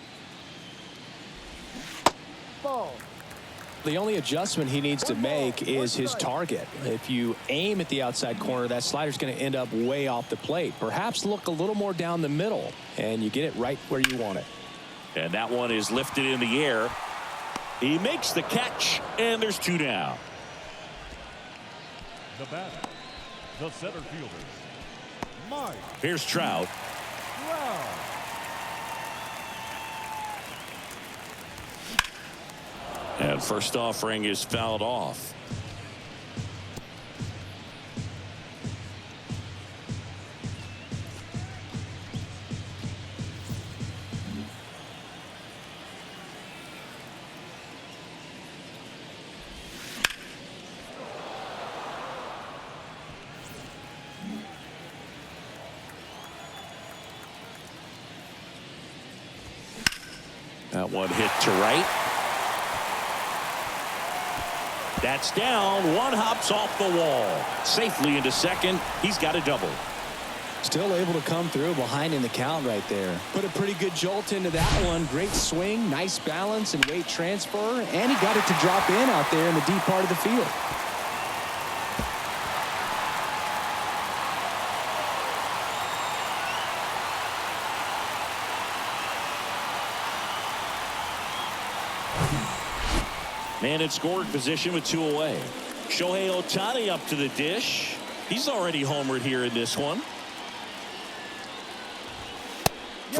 Ball. The only adjustment he needs to make is his target. If you aim at the outside corner, that slider's going to end up way off the plate. Perhaps look a little more down the middle, and you get it right where you want it. And that one is lifted in the air. He makes the catch, and there's 2 down. The batter, the center fielder, Mike Here's Trout. Trout. And first offering is fouled off. That one hit to right. That's down. One hops off the wall. Safely into second. He's got a double. Still able to come through behind in the count right there. Put a pretty good jolt into that one. Great swing, nice balance and weight transfer. And he got it to drop in out there in the deep part of the field. Man in scoring position with 2 away. Shohei Ohtani up to the dish. He's already homered here in this one.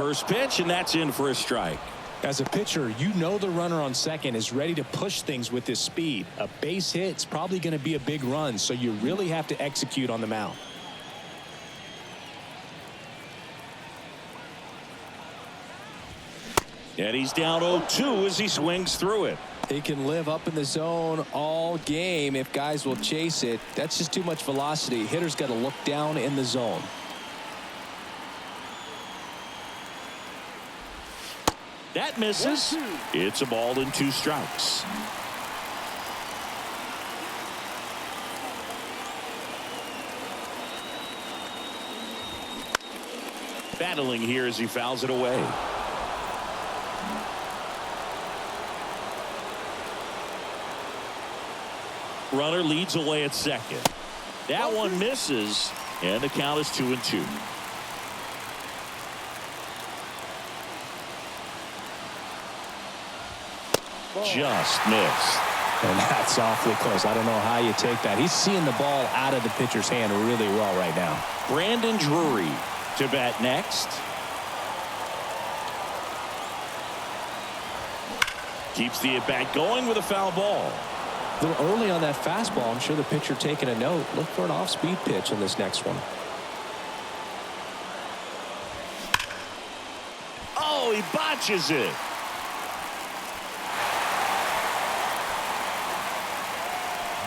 first pitch, and that's in for a strike. As a pitcher, you know the runner on second is ready to push things with his speed. A base hit's probably going to be a big run, so you really have to execute on the mound. And he's down 0-2 as he swings through it. He can live up in the zone all game if guys will chase it. That's just too much velocity. Hitter's got to look down in the zone. That misses. It's a ball and 2 strikes. Battling here as he fouls it away. Runner leads away at second. That one misses, and the count is 2-2. Just missed. And that's awfully close. I don't know how you take that. He's seeing the ball out of the pitcher's hand really well right now. Brandon Drury to bat next. Keeps the at-bat going with a foul ball. A little early on that fastball. I'm sure the pitcher taking a note. Look for an off-speed pitch in this next one. Oh, he botches it.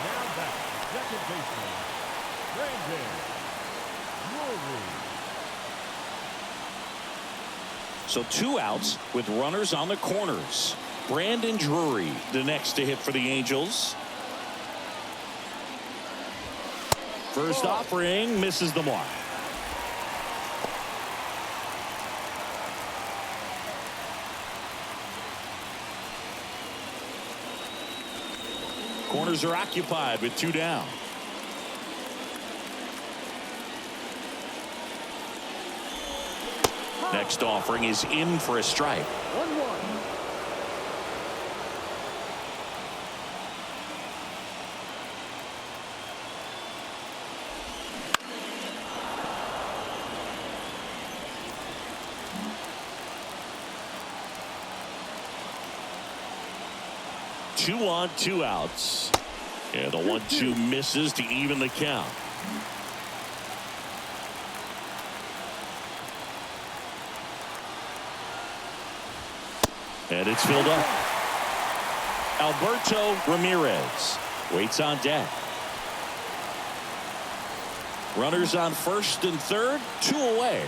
Now back, second baseman, Brandon Drury. So 2 outs with runners on the corners. Brandon Drury, the next to hit for the Angels. First offering misses the mark. Corners are occupied with 2 down. Next offering is in for a strike. 1-1. Two on, 2 outs. And the 1-2 misses to even the count. And it's filled up. Alberto Ramirez waits on deck. Runners on first and third, 2 away.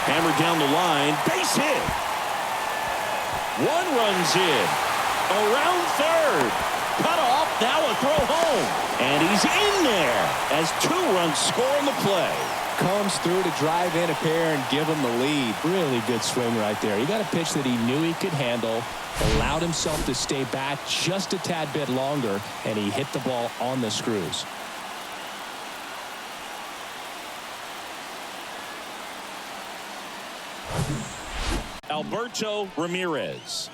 Hammered down the line, base hit. 1 runs in. Around third. Cut off, now a throw home. And he's in there as 2 runs score on the play. Comes through to drive in a pair and give him the lead. Really good swing right there. He got a pitch that he knew he could handle, allowed himself to stay back just a tad bit longer, and he hit the ball on the screws. Alberto Ramirez.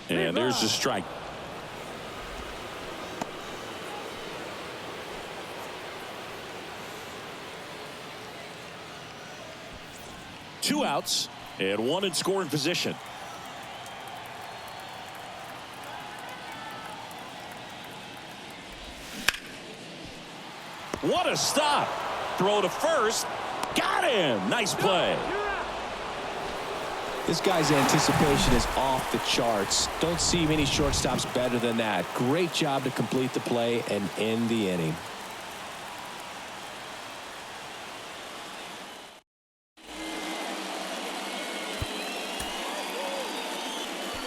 And there's the strike. Two outs and 1 in scoring position. What a stop. Throw to first. Got him. Nice play. This guy's anticipation is off the charts. Don't see many shortstops better than that. Great job to complete the play and end the inning.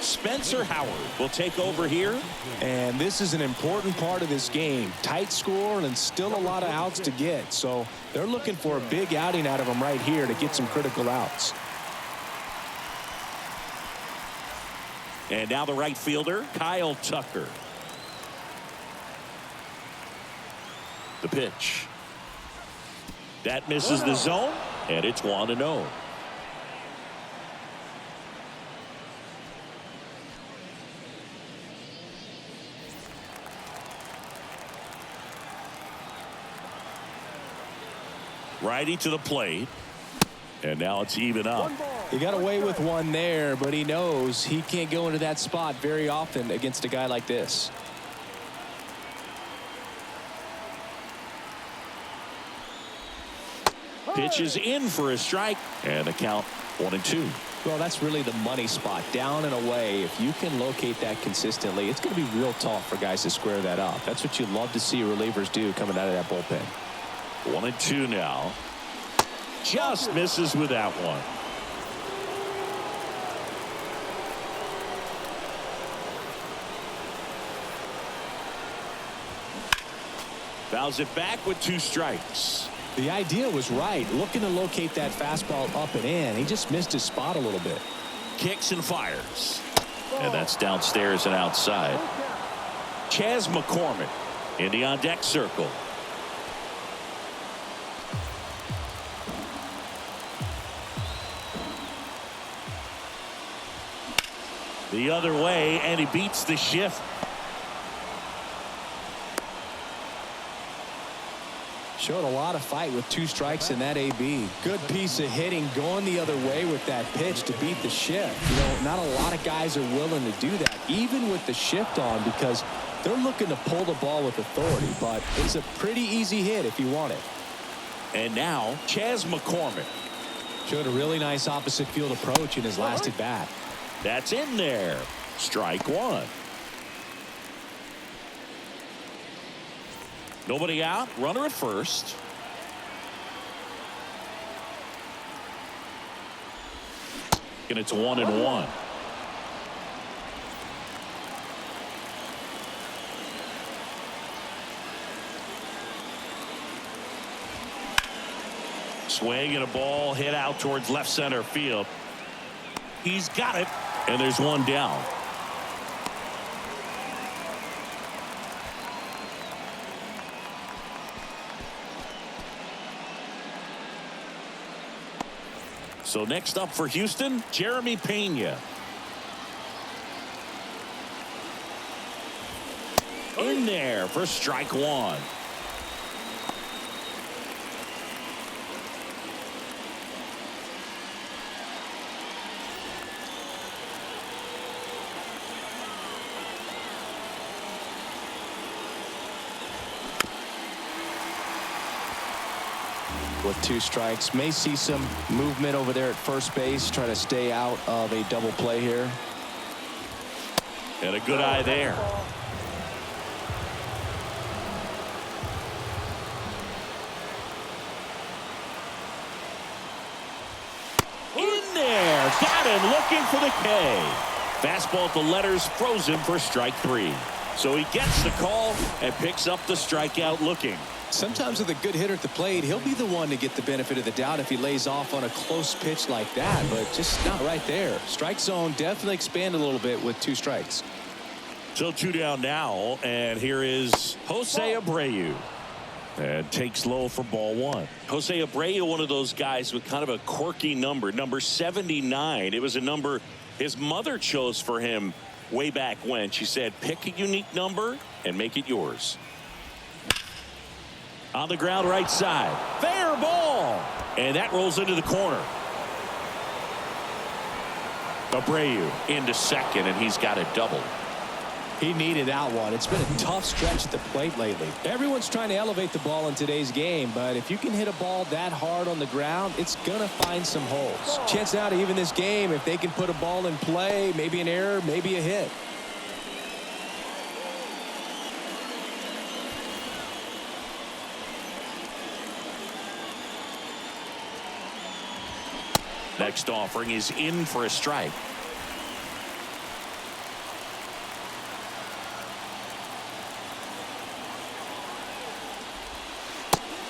Spencer Howard will take over here. And this is an important part of this game. Tight score and still a lot of outs to get. So they're looking for a big outing out of him right here to get some critical outs. And now the right fielder, Kyle Tucker. The pitch. That misses the zone, and it's 1-0. Righty to the plate. And now it's even up. He got away with one there, but he knows he can't go into that spot very often against a guy like this. Pitch is in for a strike. And the count 1-2. Well, that's really the money spot, down and away. If you can locate that consistently, it's going to be real tough for guys to square that up. That's what you love to see relievers do coming out of that bullpen. 1-2 now. Just misses with that one. Fouls it back with 2 strikes. The idea was right, looking to locate that fastball up and in. He just missed his spot a little bit. Kicks and fires. And that's downstairs and outside. Chas McCormick in the on-deck circle. The other way, and he beats the shift. Showed a lot of fight with 2 strikes in that AB. Good piece of hitting going the other way with that pitch to beat the shift. You know, not a lot of guys are willing to do that, even with the shift on, because they're looking to pull the ball with authority. But it's a pretty easy hit if you want it. And now, Chas McCormick. Showed a really nice opposite field approach in his last at bat. That's in there. Strike 1. Nobody out. Runner at first. And it's 1-1. Swing and a ball hit out towards left center field. He's got it. And there's one down. So next up for Houston, Jeremy Pena. In there for strike 1. With 2 strikes, may see some movement over there at first base, try to stay out of a double play here. And a good eye there. In there, got him looking for the K. Fastball at the letters, throws him for strike 3. So he gets the call and picks up the strikeout looking. Sometimes with a good hitter at the plate, he'll be the one to get the benefit of the doubt if he lays off on a close pitch like that, but just not right there. Strike zone definitely expanded a little bit with 2 strikes. So 2 down now, and here is Jose Abreu. And takes low for ball 1. Jose Abreu, one of those guys with kind of a quirky number 79. It was a number his mother chose for him way back when. She said, pick a unique number and make it yours. On the ground right side. Fair ball. And that rolls into the corner. Abreu into second, and he's got a double. He needed that one. It's been a tough stretch at the plate lately. Everyone's trying to elevate the ball in today's game, but if you can hit a ball that hard on the ground, it's going to find some holes. Chance now to even this game if they can put a ball in play, maybe an error, maybe a hit. Next offering is in for a strike.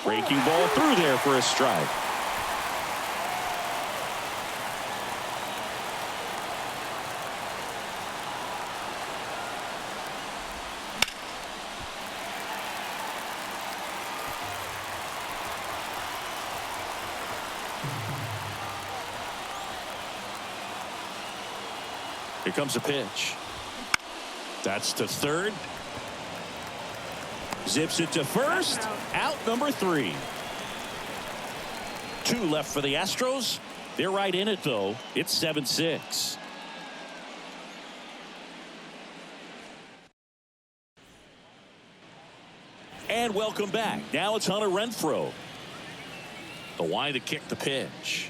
Breaking ball through there for a strike. Here comes a pitch. That's to third. Zips it to first. Out number 3. 2 left for the Astros. They're right in it, though. It's 7-6. And welcome back. Now it's Hunter Renfroe. The wide to kick the pitch.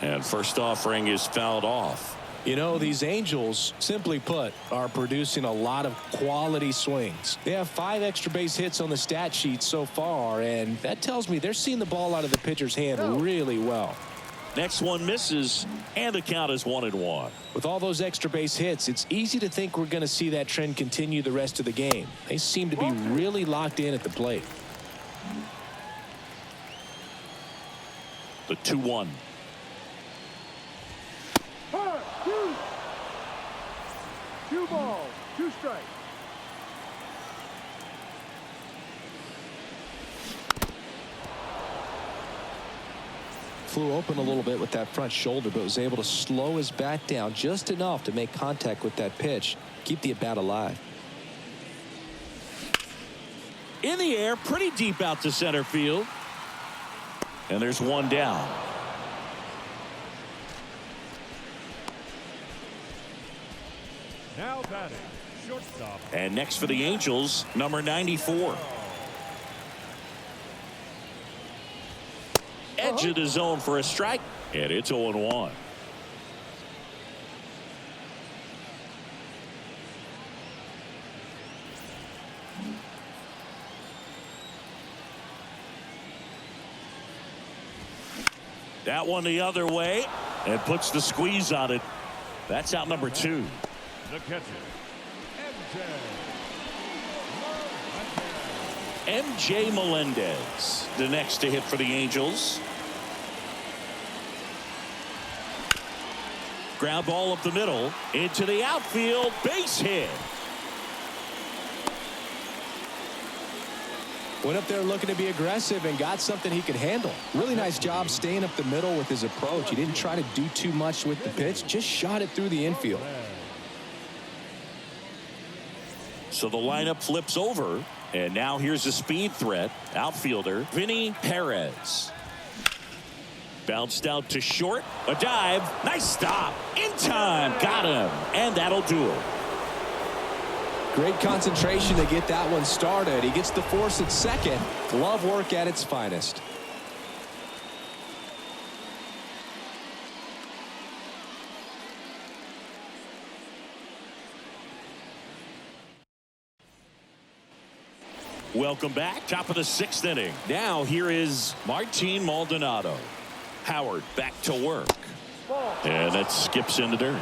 And first offering is fouled off. You know, these Angels, simply put, are producing a lot of quality swings. They have 5 extra base hits on the stat sheet so far, and that tells me they're seeing the ball out of the pitcher's hand really well. Next one misses, and the count is 1-1. With all those extra base hits, it's easy to think we're going to see that trend continue the rest of the game. They seem to be really locked in at the plate. The 2-1. Two balls, 2 strikes. Flew open a little bit with that front shoulder, but was able to slow his bat down just enough to make contact with that pitch, keep the at-bat alive. In the air, pretty deep out to center field. And there's one down. Now batting, shortstop. And next for the Angels, number 94. Edge of the zone for a strike, and it's 0-1. That one the other way and puts the squeeze on it. That's out number 2. The catcher, MJ Melendez, the next to hit for the Angels. Ground ball up the middle into the outfield, base hit. Went up there looking to be aggressive and got something he could handle. Really nice job staying up the middle with his approach. He didn't try to do too much with the pitch, just shot it through the infield. So the lineup flips over, and now here's a speed threat. Outfielder Vinny Perez. Bounced out to short. A dive. Nice stop. In time. Got him. And that'll do it. Great concentration to get that one started. He gets the force at second. Glove work at its finest. Welcome back. Top of the 6th inning. Now here is Martin Maldonado. Howard back to work. And that skips in the dirt.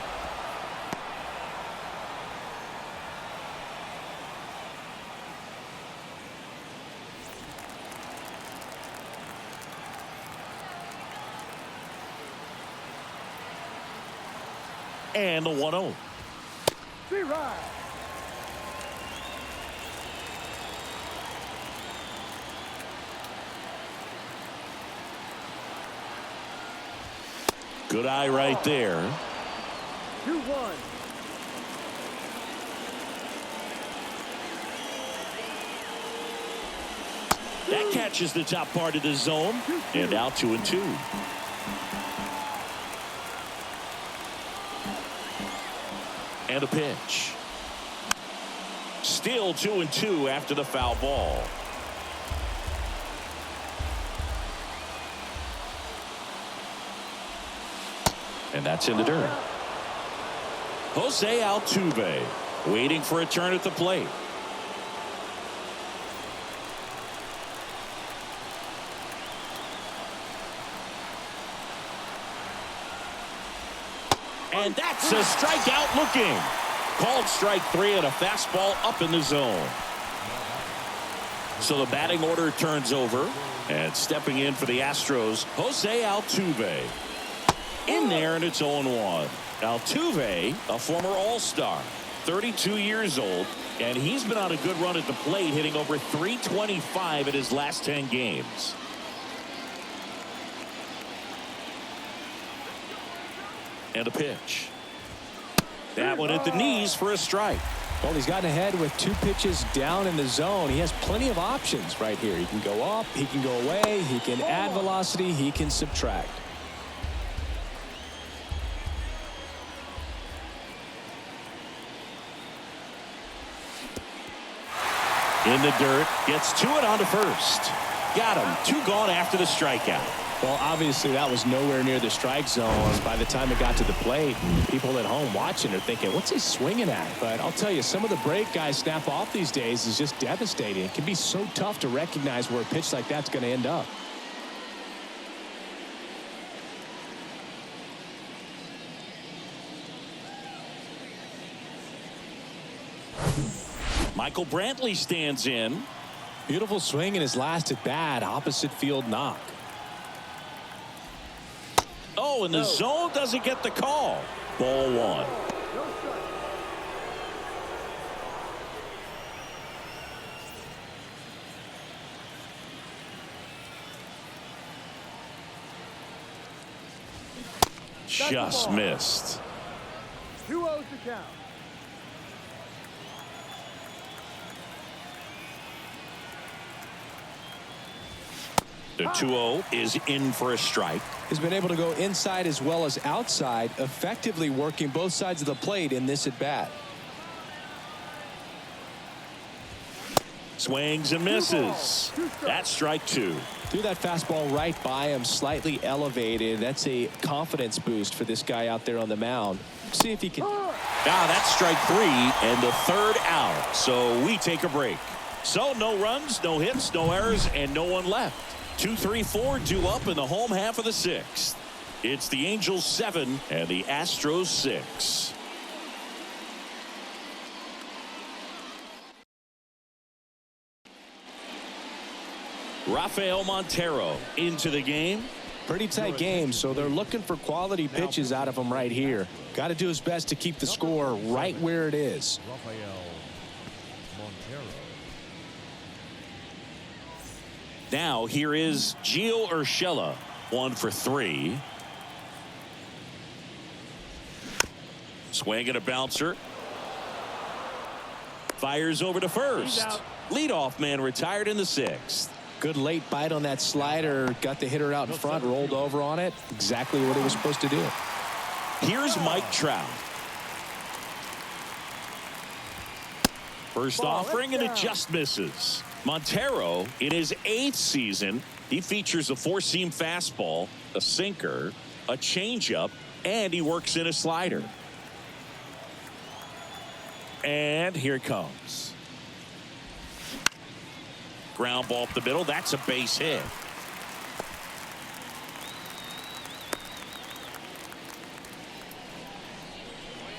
And the 1-0. Right. Good eye right there. 2-1. That catches the top part of the zone. And out 2-2. And a pitch. Still 2-2 after the foul ball. And that's in the dirt. Jose Altuve waiting for a turn at the plate. And that's a strikeout looking. Called strike 3 and a fastball up in the zone. So the batting order turns over. And stepping in for the Astros, Jose Altuve. In there, and it's 0-1. Altuve, a former All-Star, 32 years old, and he's been on a good run at the plate, hitting over .325 in his last 10 games. And a pitch. That one at the knees for a strike. Well, he's gotten ahead with 2 pitches down in the zone. He has plenty of options right here. He can go up, he can go away, he can add velocity, he can subtract. In the dirt, gets to it onto first. Got him. 2 gone after the strikeout. Well, obviously that was nowhere near the strike zone by the time it got to the plate. People at home watching are thinking, what's he swinging at? But I'll tell you, some of the break guys snap off these days is just devastating. It can be so tough to recognize where a pitch like that's going to end up. Michael Brantley stands in. Beautiful swing in his last at bat. Opposite field knock. Oh, and the zone doesn't get the call. Ball 1. Just missed. 2-0 to count. The 2-0 is in for a strike. Has been able to go inside as well as outside, effectively working both sides of the plate in this at bat. Swings and misses. That's strike 2. Threw that fastball right by him, slightly elevated. That's a confidence boost for this guy out there on the mound. See if he can. That's strike 3 and the 3rd out. So we take a break. So no runs, no hits, no errors, and no one left. 2, 3, 4 due up in the home half of the 6th. It's the Angels 7 and the Astros 6. Rafael Montero into the game. Pretty tight game, so they're looking for quality pitches out of him right here. Got to do his best to keep the score right where it is. Rafael Montero. Now here is Gio Urshela, 1 for 3. Swing and a bouncer. Fires over to first. Leadoff man retired in the 6th. Good late bite on that slider. Got the hitter out in front, rolled over on it. Exactly what he was supposed to do. Here's Mike Trout. First offering, and it just misses. Montero, in his 8th season, he features a 4-seam fastball, a sinker, a changeup, and he works in a slider. And here it comes. Ground ball up the middle. That's a base hit.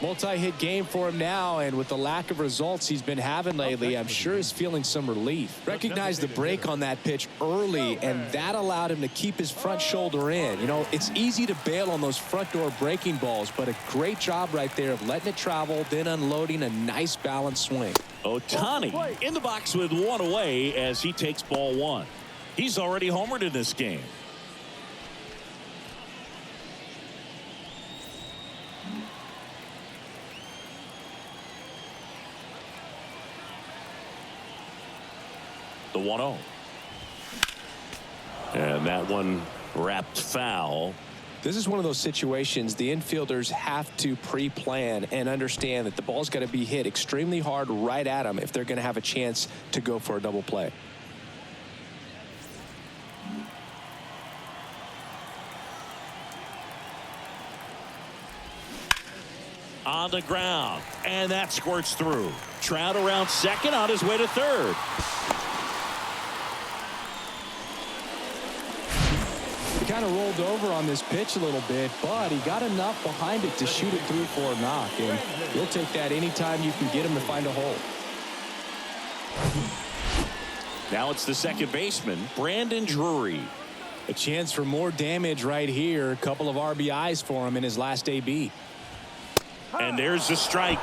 Multi-hit game for him now, and with the lack of results he's been having lately, I'm sure he's feeling some relief. Recognized the break on that pitch early, and that allowed him to keep his front shoulder in. You know, it's easy to bail on those front door breaking balls, but a great job right there of letting it travel, then unloading a nice balanced swing. Ohtani in the box with 1 away as he takes ball 1. He's already homered in this game. The 1-0. And that one wrapped foul. This is one of those situations the infielders have to pre-plan and understand that the ball's got to be hit extremely hard right at them if they're going to have a chance to go for a double play. On the ground, and that squirts through. Trout around second, on his way to third. He kind of rolled over on this pitch a little bit, but he got enough behind it to shoot it through for a knock, and you'll take that anytime you can get him to find a hole. Now it's the second baseman, Brandon Drury. A chance for more damage right here. A couple of RBIs for him in his last AB. And there's the strike.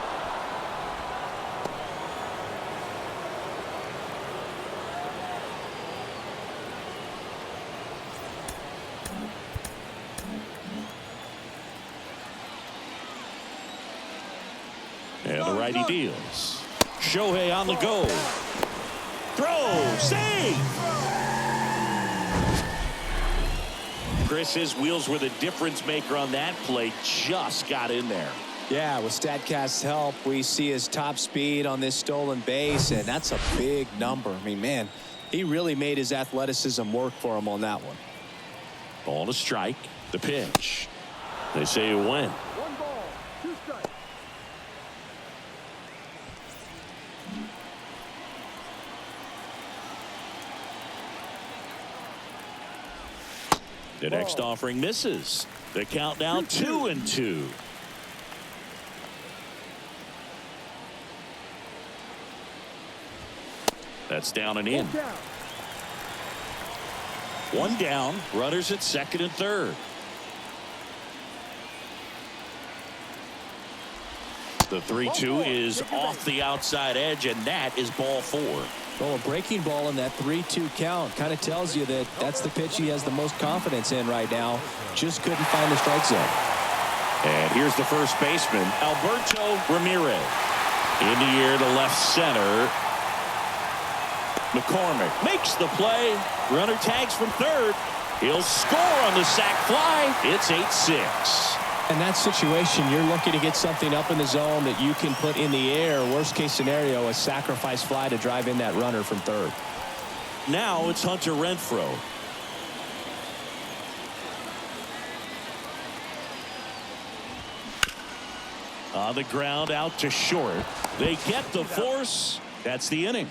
And the righty deals. Shohei on the go. Throw, save. Chris, his wheels were the difference maker on that play. Just got in there. Yeah, with StatCast's help, we see his top speed on this stolen base, and that's a big number. I mean, man, he really made his athleticism work for him on that one. Ball to strike. The pitch. They say you win. 1 ball, 2 strikes. The next offering misses. The count now 2-2. That's down and in. 1 down. Runners at second and third. The 3-2 is off the outside edge, and that is ball 4. Well, a breaking ball in that 3-2 count kind of tells you that that's the pitch he has the most confidence in right now. Just couldn't find the strike zone. And here's the first baseman, Alberto Ramirez. In the air to left center. McCormick makes the play. Runner tags from third. He'll score on the sac fly. It's 8-6. In that situation, you're looking to get something up in the zone that you can put in the air. Worst case scenario, a sacrifice fly to drive in that runner from third. Now it's Hunter Renfroe. On the ground out to short. They get the force. That's the inning.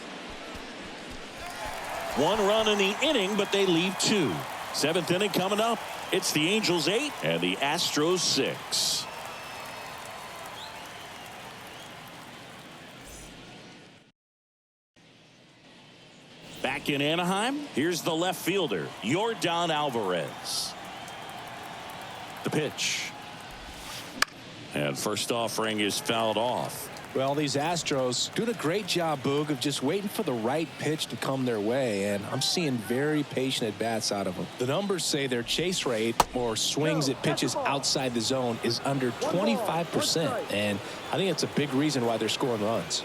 1 run in the inning, but they leave 2. 7th inning coming up. It's the Angels 8 and the Astros 6. Back in Anaheim, here's the left fielder, Yordan Alvarez. The pitch. And first offering is fouled off. Well, these Astros doing a great job, Boog, of just waiting for the right pitch to come their way, and I'm seeing very patient at-bats out of them. The numbers say their chase rate, or swings at pitches outside the zone, is under 25%, and I think that's a big reason why they're scoring runs.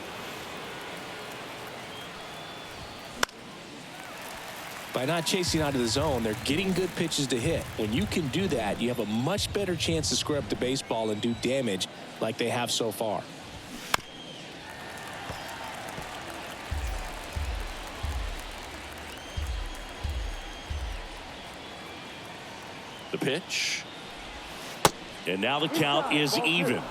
By not chasing out of the zone, they're getting good pitches to hit. When you can do that, you have a much better chance to square up the baseball and do damage like they have so far. The pitch. And now the count is even.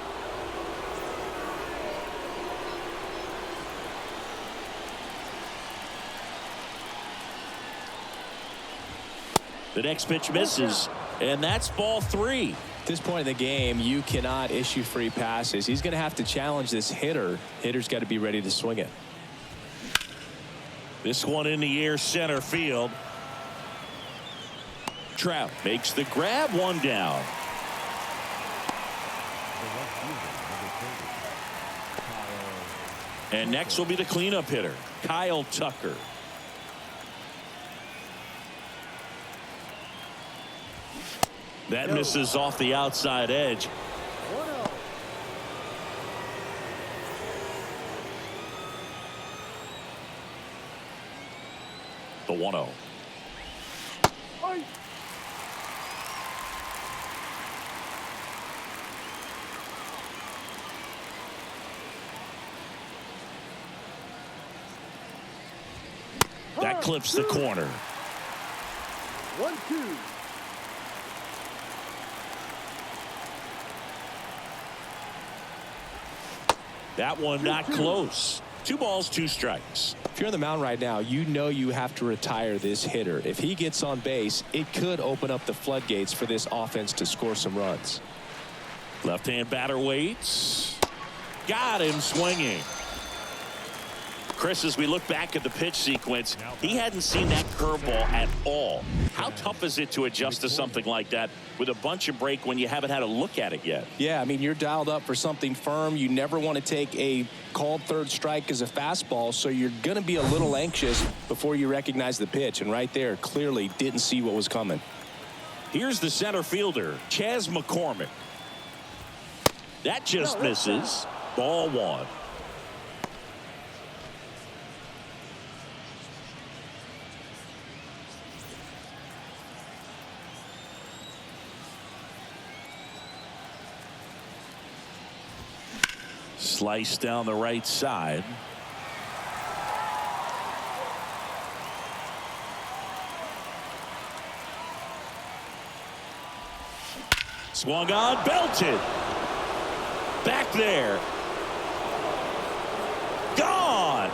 The next pitch misses, and that's ball 3. At this point in the game, you cannot issue free passes. He's going to have to challenge this hitter. Hitter's got to be ready to swing it. This one in the air, center field. Trout makes the grab, 1 down. And next will be the cleanup hitter, Kyle Tucker. That misses off the outside edge. The 1-0. That clips the corner. 1-2. That one not close. 2 balls, 2 strikes. If you're on the mound right now, you know you have to retire this hitter. If he gets on base, it could open up the floodgates for this offense to score some runs. Left-hand batter waits. Got him swinging. Chris, as we look back at the pitch sequence, he hadn't seen that curveball at all. How tough is it to adjust to something like that with a bunch of break when you haven't had a look at it yet? Yeah, I mean, you're dialed up for something firm. You never want to take a called third strike as a fastball, so you're going to be a little anxious before you recognize the pitch. And right there, clearly didn't see what was coming. Here's the center fielder, Chas McCormick. That just misses. Ball 1. Slice down the right side. Swung on, belted. Back there. Gone.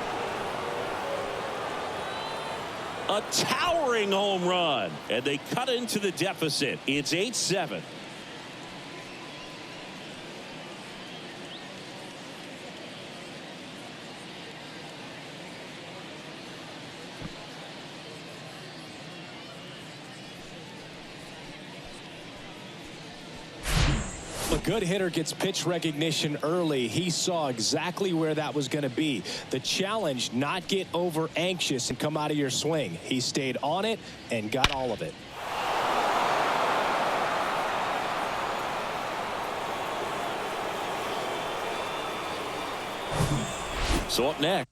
A towering home run. And they cut into the deficit. It's 8-7. A good hitter gets pitch recognition early. He saw exactly where that was going to be. The challenge, not get over anxious and come out of your swing. He stayed on it and got all of it. So up next.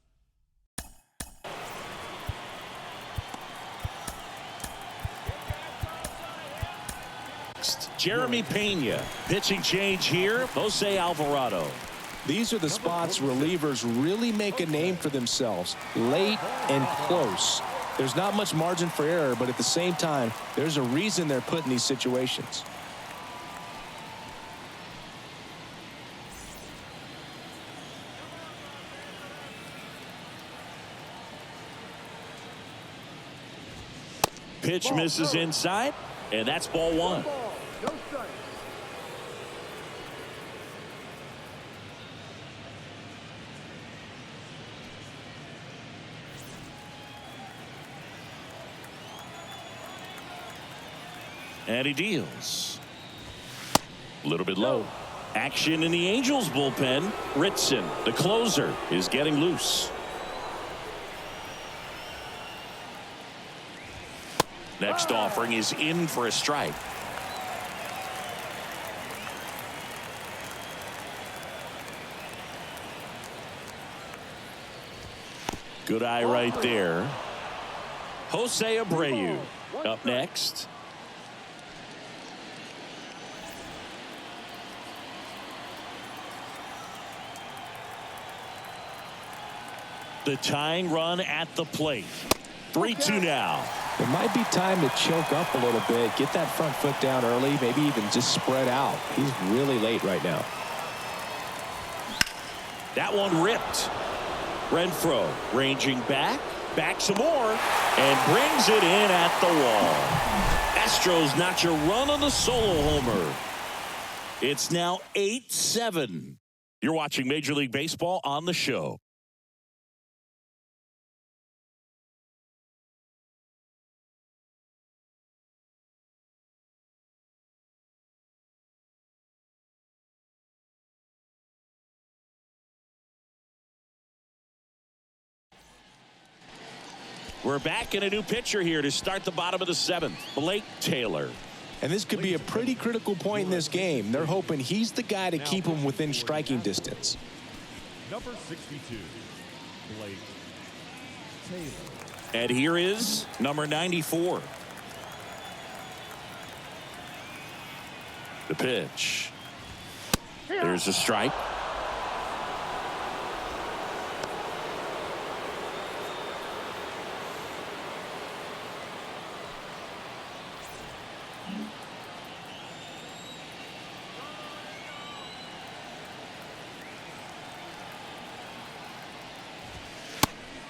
Jeremy Pena. Pitching change here. Jose Alvarado. These are the spots relievers really make a name for themselves. Late and close. There's not much margin for error, but at the same time, there's a reason they're put in these situations. Pitch misses inside, and that's ball one. No strike. And he deals. A little bit low. Action in the Angels bullpen. Ritson, the closer, is getting loose. Next offering is in for a strike. Good eye right there. Jose Abreu up next. The tying run at the plate. 3-2 now. It might be time to choke up a little bit, get that front foot down early, maybe even just spread out. He's really late right now. That one ripped. Renfroe ranging back some more, and brings it in at the wall. Astros notch a run on the solo homer. It's now 8-7. You're watching Major League Baseball on the show. We're back in a new pitcher here to start the bottom of the seventh. Blake Taylor. And this could be a pretty critical point in this game. They're hoping he's the guy to keep him within striking distance. Number 62, Blake Taylor. And here is number 94. The pitch. There's a strike.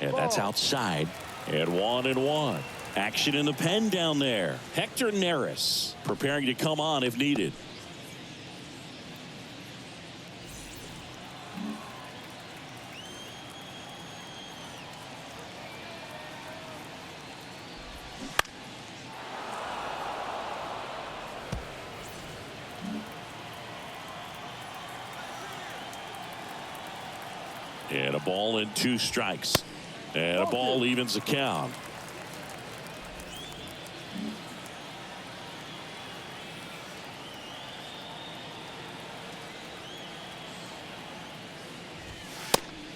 And that's outside. And 1-1. Action in the pen down there. Hector Neris preparing to come on if needed. And a ball and 2 strikes. And a ball evens the count.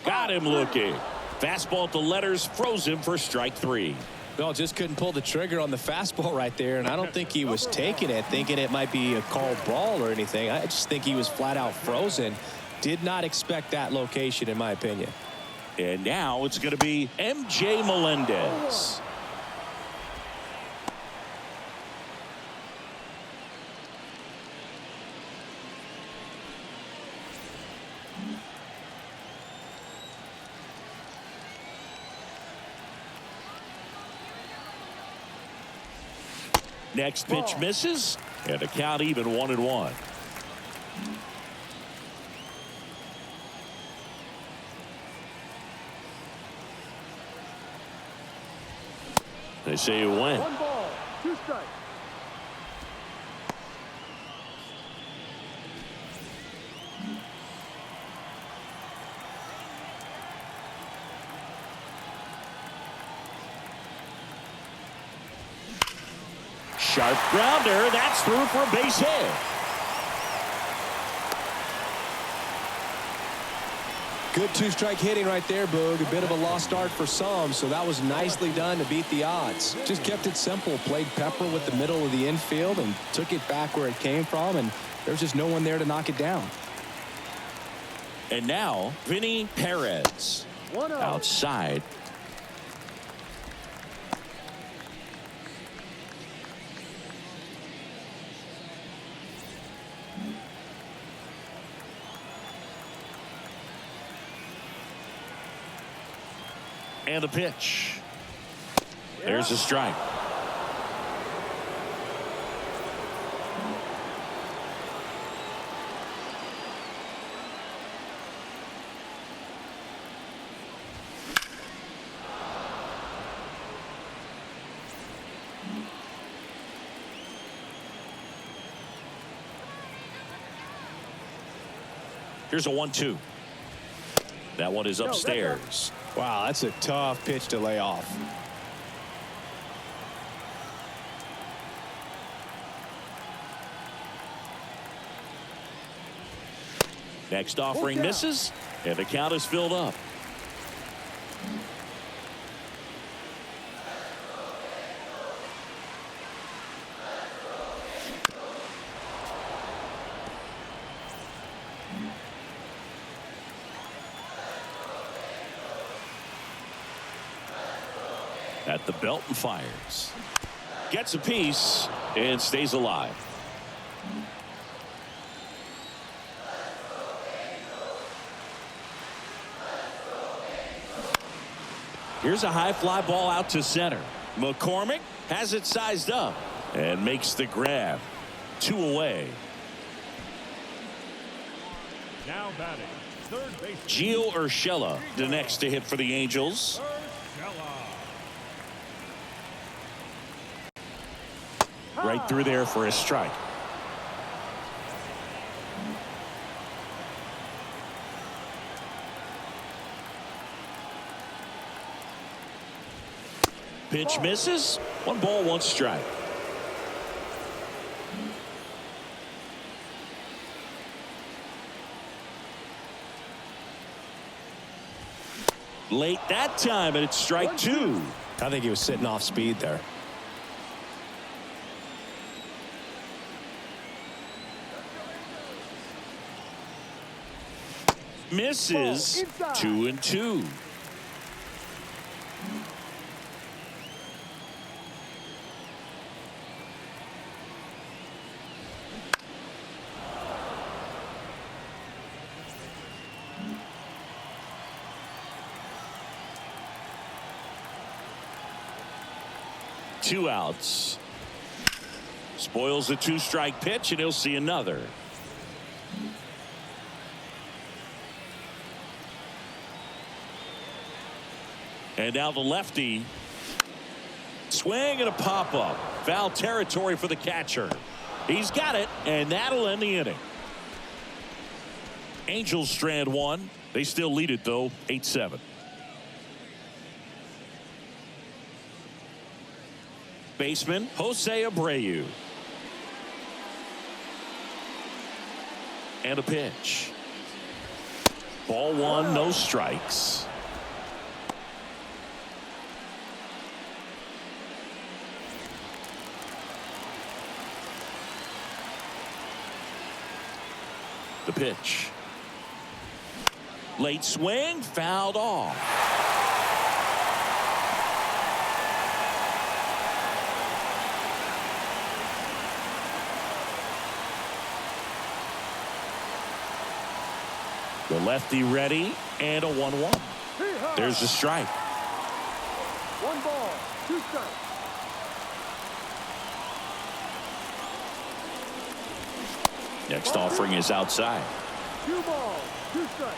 Got him looking. Fastball at the letters, froze him for strike 3. Well, just couldn't pull the trigger on the fastball right there, and I don't think he was taking it, thinking it might be a called ball or anything. I just think he was flat out frozen. Did not expect that location, in my opinion. And now it's going to be MJ Melendez. Next pitch misses, and the count even 1-1. They say you win. 1 ball, 2 strikes. Sharp grounder. That's through for a base hit. Good 2-strike hitting right there, Boog. A bit of a lost start for some, so that was nicely done to beat the odds. Just kept it simple, played pepper with the middle of the infield and took it back where it came from, and there's just no one there to knock it down. And now Vinny Perez 1 out. outside. And a pitch. There's a strike. Here's a 1-2. That one is upstairs. Wow, that's a tough pitch to lay off. Next offering misses, and the count is filled up. At the belt and fires. Gets a piece and stays alive. Here's a high fly ball out to center. McCormick has it sized up and makes the grab. 2 away. Now batting, third base. Gio Urshela, the next to hit for the Angels. Right through there for a strike. Pitch misses. 1 ball, 1 strike. Late that time, and it's strike 2. I think he was sitting off speed there. Misses. 2-2. Two outs. Spoils the 2-strike pitch, and he'll see another. And now the lefty. Swing and a pop-up. Foul territory for the catcher. He's got it, and that'll end the inning. Angels strand 1. They still lead it, though, 8-7. Baseman Jose Abreu. And a pitch. Ball 1, no strikes. The pitch. Late swing, fouled off. The lefty ready, and a 1-1. There's the strike. 1 ball, 2 strikes. Next offering is outside. 2 balls, 2 strikes.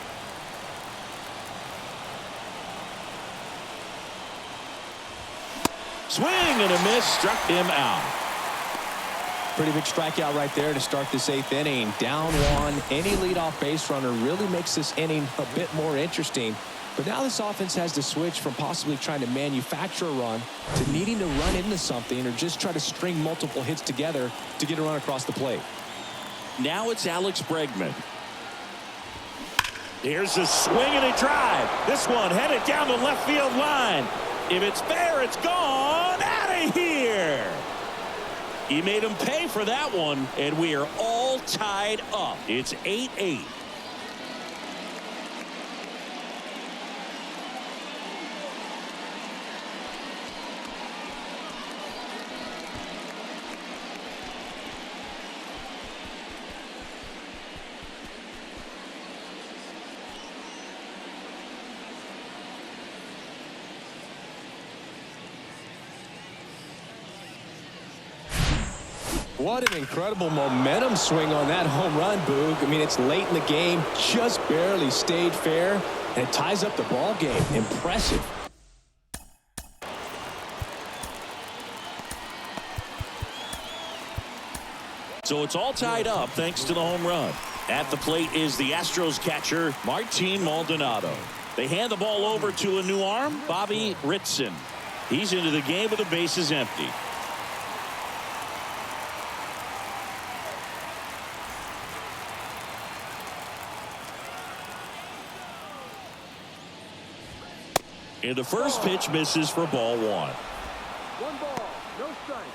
Swing and a miss, struck him out. Pretty big strikeout right there to start this 8th inning. Down 1. Any leadoff base runner really makes this inning a bit more interesting. But now this offense has to switch from possibly trying to manufacture a run to needing to run into something or just try to string multiple hits together to get a run across the plate. Now it's Alex Bregman. Here's a swing and a drive. This one headed down the left field line. If it's fair, it's gone. Out of here. He made him pay for that one, and we are all tied up. It's 8-8. What an incredible momentum swing on that home run, Boog. I mean, it's late in the game, just barely stayed fair, and it ties up the ball game. Impressive. So it's all tied up thanks to the home run. At the plate is the Astros catcher, Martin Maldonado. They hand the ball over to a new arm, Bobby Ritson. He's into the game with the bases empty. And the first pitch misses for ball 1. 1 ball, no strike.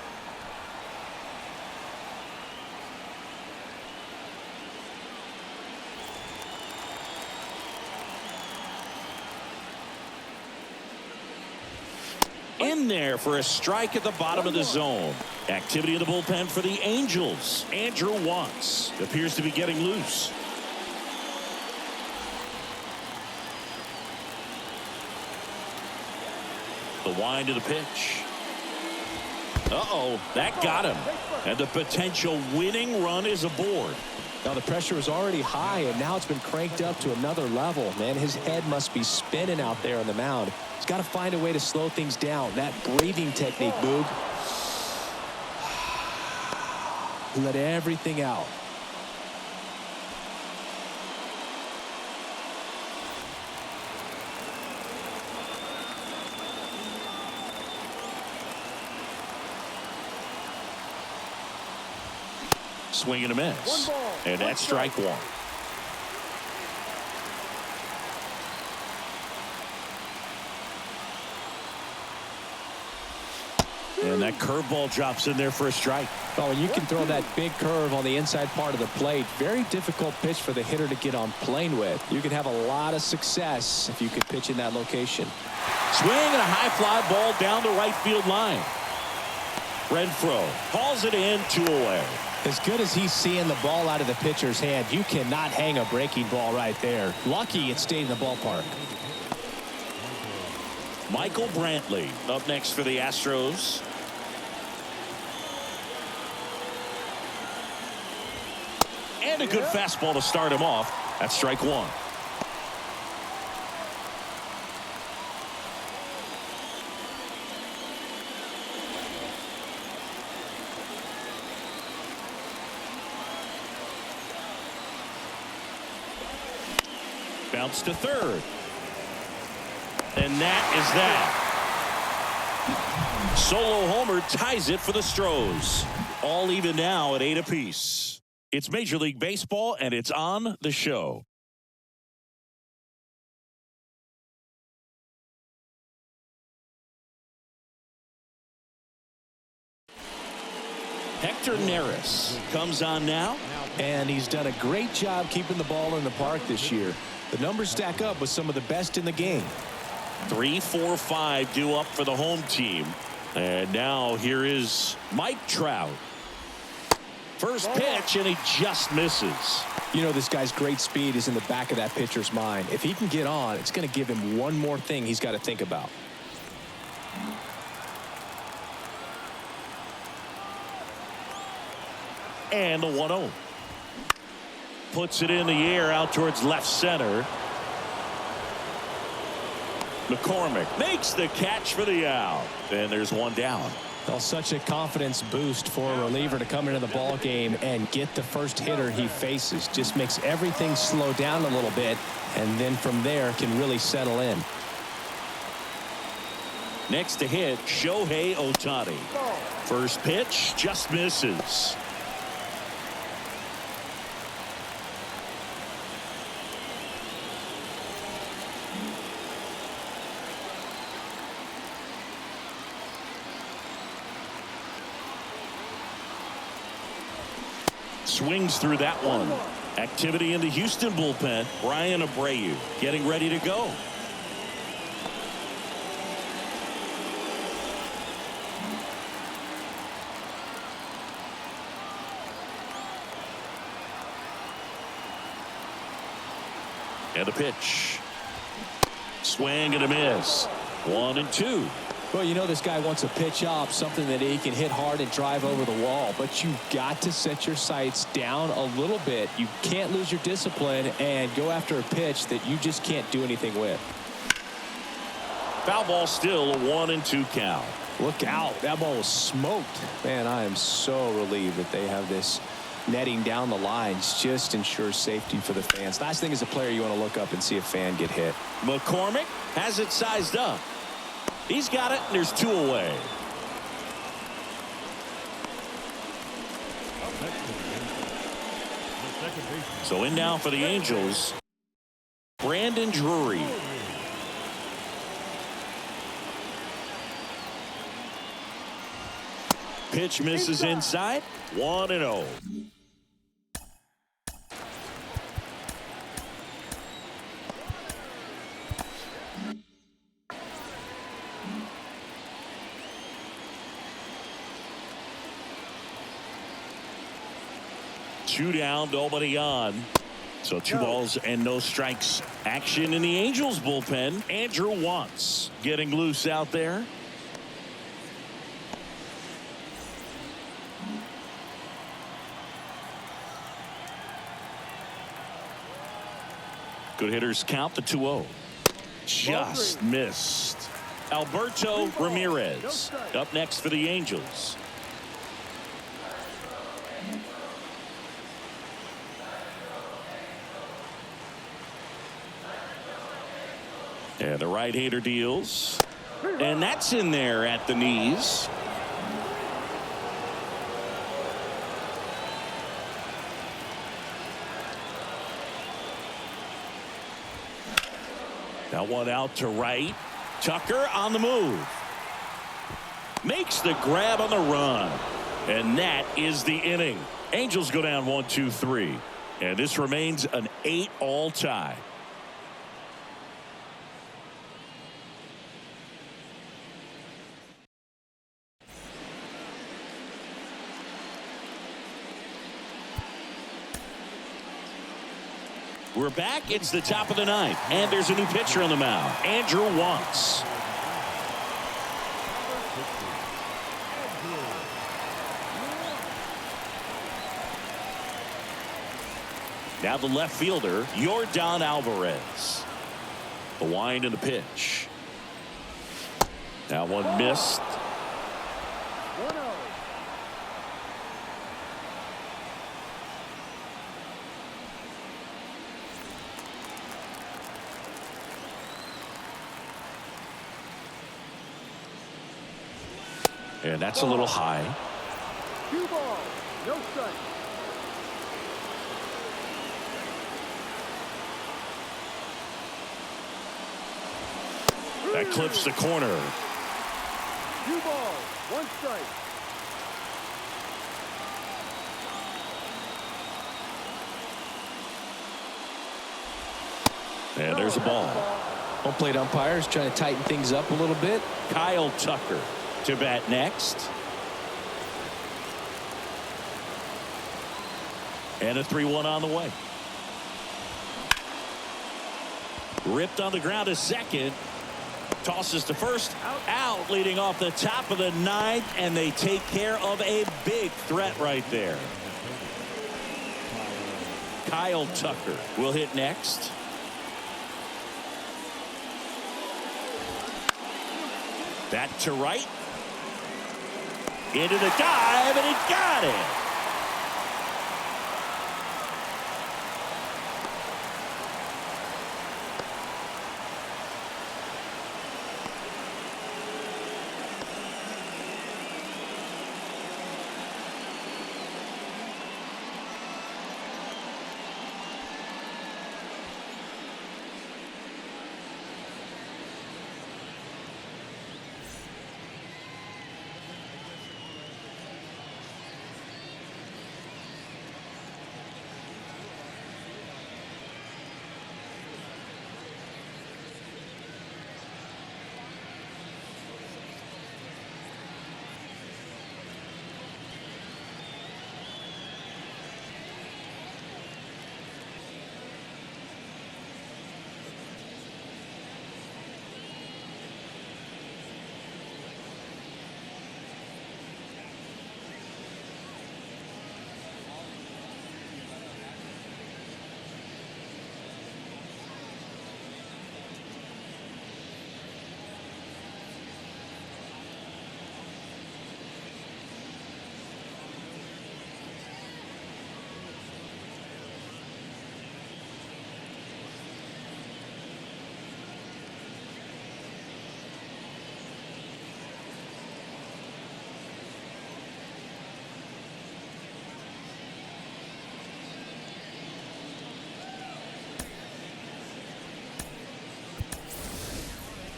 In there for a strike at the bottom of the zone. Activity in the bullpen for the Angels. Andrew Watts appears to be getting loose. The wind of the pitch. Uh-oh, that got him. And the potential winning run is aboard. Now the pressure was already high, and now it's been cranked up to another level. Man, his head must be spinning out there on the mound. He's got to find a way to slow things down. That breathing technique, Boog. Let everything out. Swing and a miss. And that's strike 1. And that curveball drops in there for a strike. Oh, and you can throw that big curve on the inside part of the plate. Very difficult pitch for the hitter to get on plane with. You can have a lot of success if you can pitch in that location. Swing and a high fly ball down the right field line. Renfroe calls it in, 2 away. As good as he's seeing the ball out of the pitcher's hand, you cannot hang a breaking ball right there. Lucky it stayed in the ballpark. Michael Brantley up next for the Astros. And a good fastball to start him off. That's strike 1. Bounce to third. And that is that. Solo homer ties it for the Stros. All even now at 8 apiece. It's Major League Baseball, and it's on the show. Hector Neris comes on now. And he's done a great job keeping the ball in the park this year. The numbers stack up with some of the best in the game. 3, 4, 5 due up for the home team. And now here is Mike Trout. First pitch, and he just misses. You know, this guy's great speed is in the back of that pitcher's mind. If he can get on, it's going to give him one more thing he's got to think about. And the 1-0. Puts it in the air out towards left center. McCormick makes the catch for the out. And there's one down. Well, such a confidence boost for a reliever to come into the ball game and get the first hitter he faces. Just makes everything slow down a little bit, and then from there can really settle in. Next to hit, Shohei Ohtani. First pitch just misses. Swings through that one. Activity in the Houston bullpen. Brian Abreu getting ready to go. And the pitch. Swing and a miss. 1-2. Well, you know this guy wants a pitch up, something that he can hit hard and drive over the wall. But you've got to set your sights down a little bit. You can't lose your discipline and go after a pitch that you just can't do anything with. Foul ball still, a 1-2 count. Look out. That ball was smoked. Man, I am so relieved that they have this netting down the lines. Just ensures safety for the fans. Last thing as a player, you want to look up and see a fan get hit. McCormick has it sized up. He's got it, and there's 2 away. So in now for the Angels, Brandon Drury. Pitch misses inside. 1-0. Two down, nobody on. So 2 balls and no strikes. Action in the Angels bullpen. Andrew Wantz getting loose out there. Good hitters count the 2-0. Just missed. Alberto Ramirez up next for the Angels. And the right-hander deals. And that's in there at the knees. That one out to right. Tucker on the move. Makes the grab on the run. And that is the inning. Angels go down 1-2-3. And this remains an 8-all tie. We're back. It's the top of the 9th. And there's a new pitcher on the mound. Andrew Wantz. Now the left fielder, Yordan Alvarez. The wind and the pitch. Now one missed. 1-0. And that's a little high. 2 balls, no strikes. That clips the corner. 2 balls, 1 strike. And there's a ball. Home plate umpires trying to tighten things up a little bit. Kyle Tucker to bat next. And a 3-1 on the way. Ripped on the ground to second. Tosses to first. Out, leading off the top of the ninth, and they take care of a big threat right there. Kyle Tucker will hit next. That to right. Into the dive, and he got it.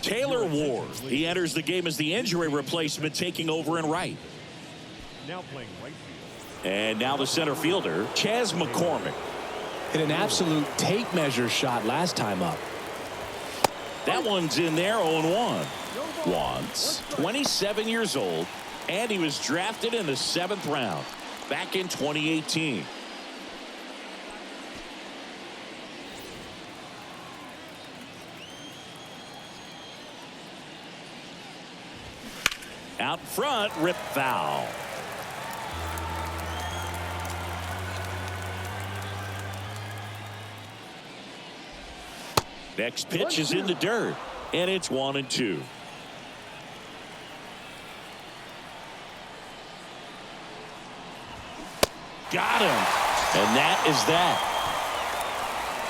Taylor Ward. He enters the game as the injury replacement, taking over in right. Now playing right field. And now the center fielder, Chas McCormick. Hit an absolute tape measure shot last time up. That one's in there, 0-1. Once, 27 years old, and he was drafted in the 7th round back in 2018. Out front, rip foul. Next pitch is in the dirt, and it's 1-2. Got him, and that is that.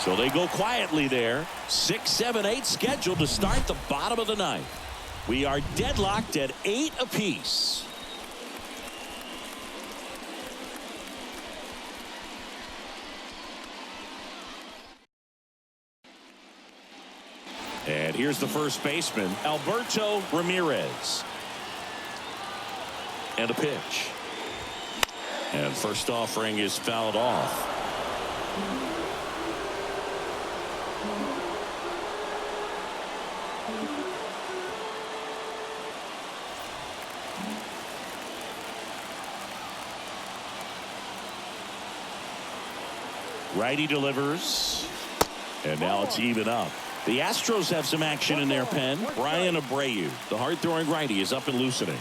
So they go quietly there. 6, 7, 8 scheduled to start the bottom of the ninth. We are deadlocked at 8 apiece. And here's the first baseman, Alberto Ramirez. And a pitch. And first offering is fouled off. Righty delivers. And now it's even up. The Astros have some action in their pen. Brian Abreu, the hard-throwing righty, is up and loosening.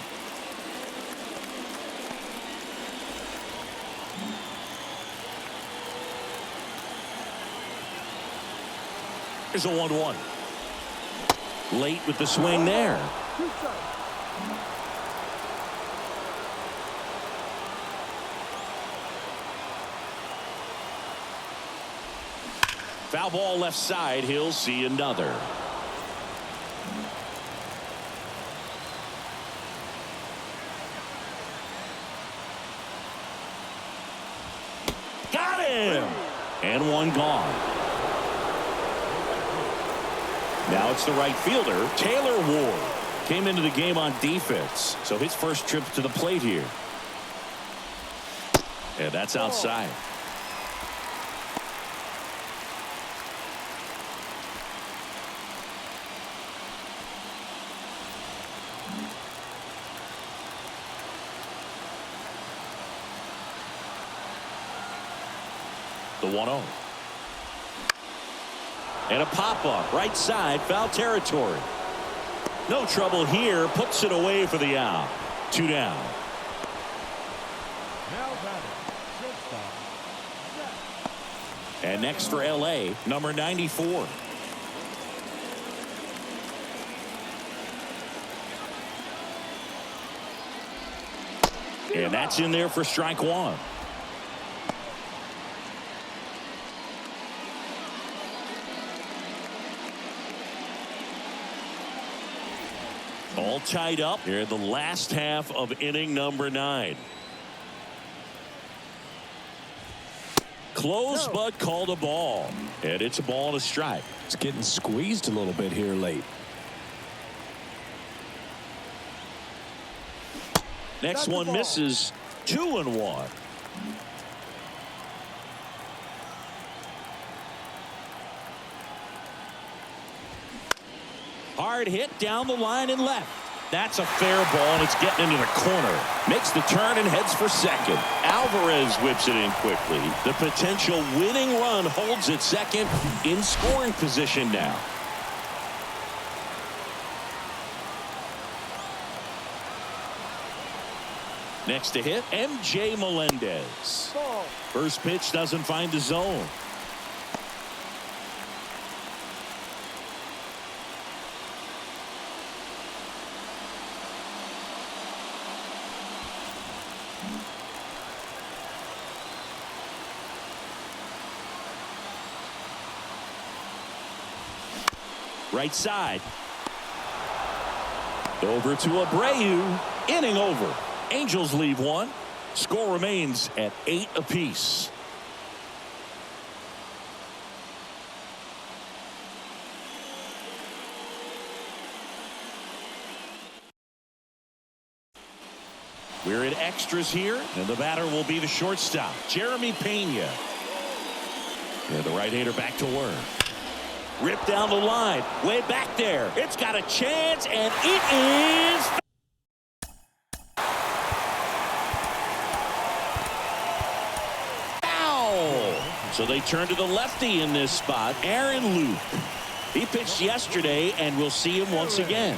Here's a 1-1. Late with the swing there. Foul ball left side. He'll see another. Got him! And one gone. Now it's the right fielder, Taylor Ward. Came into the game on defense, so his first trip to the plate here. And that's outside. The 1-0. And a pop-up right side, foul territory. No trouble here, puts it away for the out. 2 down. Now batting, shortstop, Zach. And next for LA, number 94. And that's in there for strike 1. All tied up here in the last half of inning number 9. Close, but called a ball. And it's a ball and a strike. It's getting squeezed a little bit here late. Next one misses. 2-1. Hard hit down the line and left. That's a fair ball, and it's getting into the corner. Makes the turn and heads for second. Alvarez whips it in quickly. The potential winning run holds at second, in scoring position now. Next to hit, MJ Melendez. Ball. First pitch doesn't find the zone. Right side. Over to Abreu. Inning over. Angels leave 1. Score remains at 8 apiece. We're in extras here, and the batter will be the shortstop, Jeremy Pena. And the right-hander back to work. Ripped down the line, way back there. It's got a chance, and it is foul. So they turn to the lefty in this spot, Aaron Loop. He pitched yesterday, and we'll see him once again.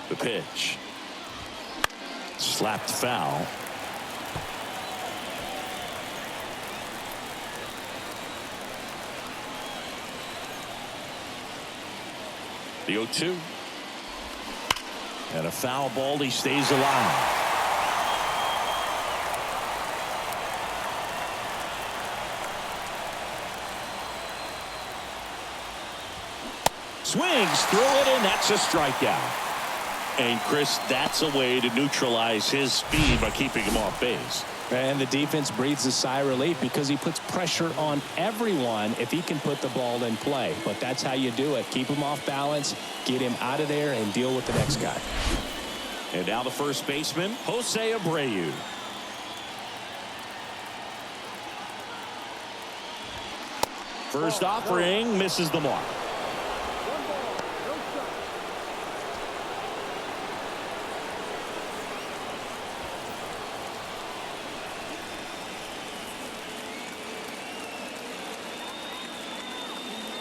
The pitch. Slapped foul. The 0-2. And a foul ball. He stays alive. Swings through it, and that's a strikeout. And Chris, that's a way to neutralize his speed by keeping him off base. And the defense breathes a sigh of relief because he puts pressure on everyone if he can put the ball in play. But that's how you do it. Keep him off balance, get him out of there, and deal with the next guy. And now the first baseman, Jose Abreu. First offering misses the mark.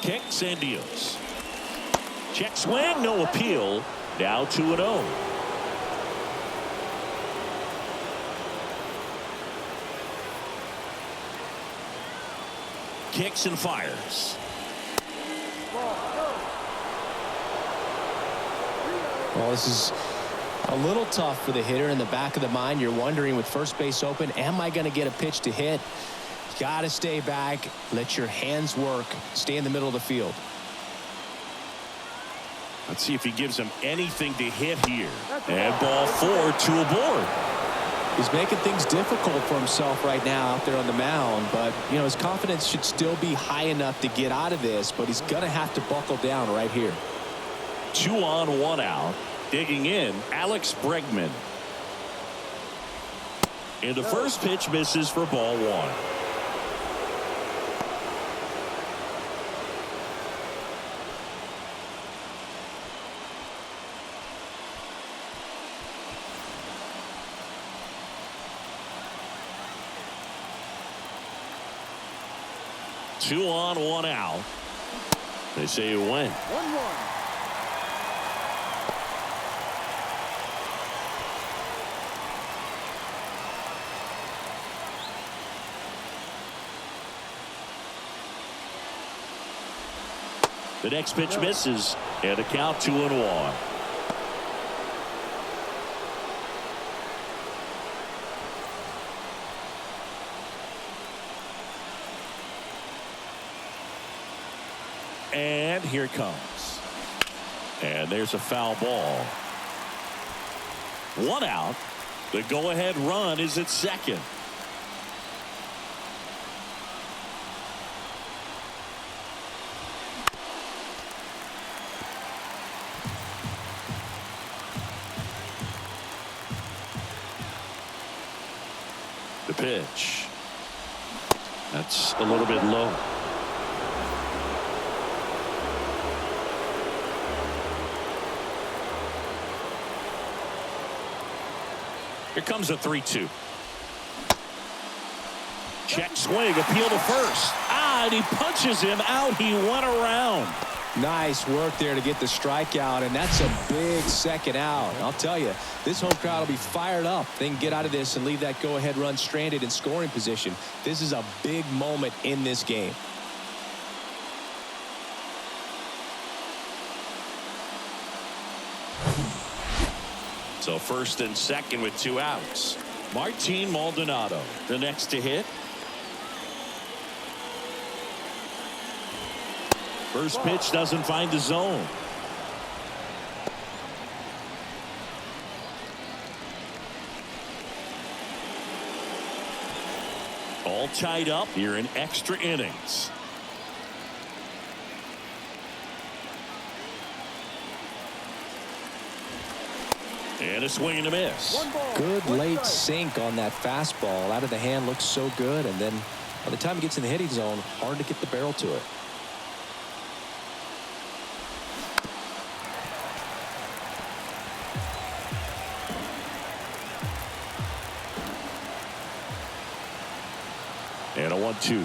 Kicks and deals. Check swing, no appeal. Now 2-0. Kicks and fires. Well, this is a little tough for the hitter. In the back of the mind, you're wondering, with first base open, am I going to get a pitch to hit? Got to stay back, let your hands work, stay in the middle of the field. Let's see if he gives him anything to hit here. And ball 4, 2 aboard. He's making things difficult for himself right now out there on the mound, but you know, his confidence should still be high enough to get out of this, but he's going to have to buckle down right here. 2 on, 1 out. Digging in, Alex Bregman. And the first pitch misses for ball one. Two on, one out. They say you win. 1-1. The next pitch misses, and a count 2-1. And here it comes. And there's a foul ball. One out. The go-ahead run is at second. The pitch. That's a little bit low. Here comes a 3-2. Check swing, appeal to first. And he punches him out. He went around. Nice work there to get the strikeout, and that's a big second out. I'll tell you, this home crowd will be fired up. They can get out of this and leave that go-ahead run stranded in scoring position. This is a big moment in this game. So first and second with two outs. Martin Maldonado, the next to hit. First pitch doesn't find the zone. All tied up here in extra innings. And a swing and a miss. Good late sink on that fastball. Out of the hand, looks so good, and then by the time it gets in the hitting zone, hard to get the barrel to it. And a 1-2.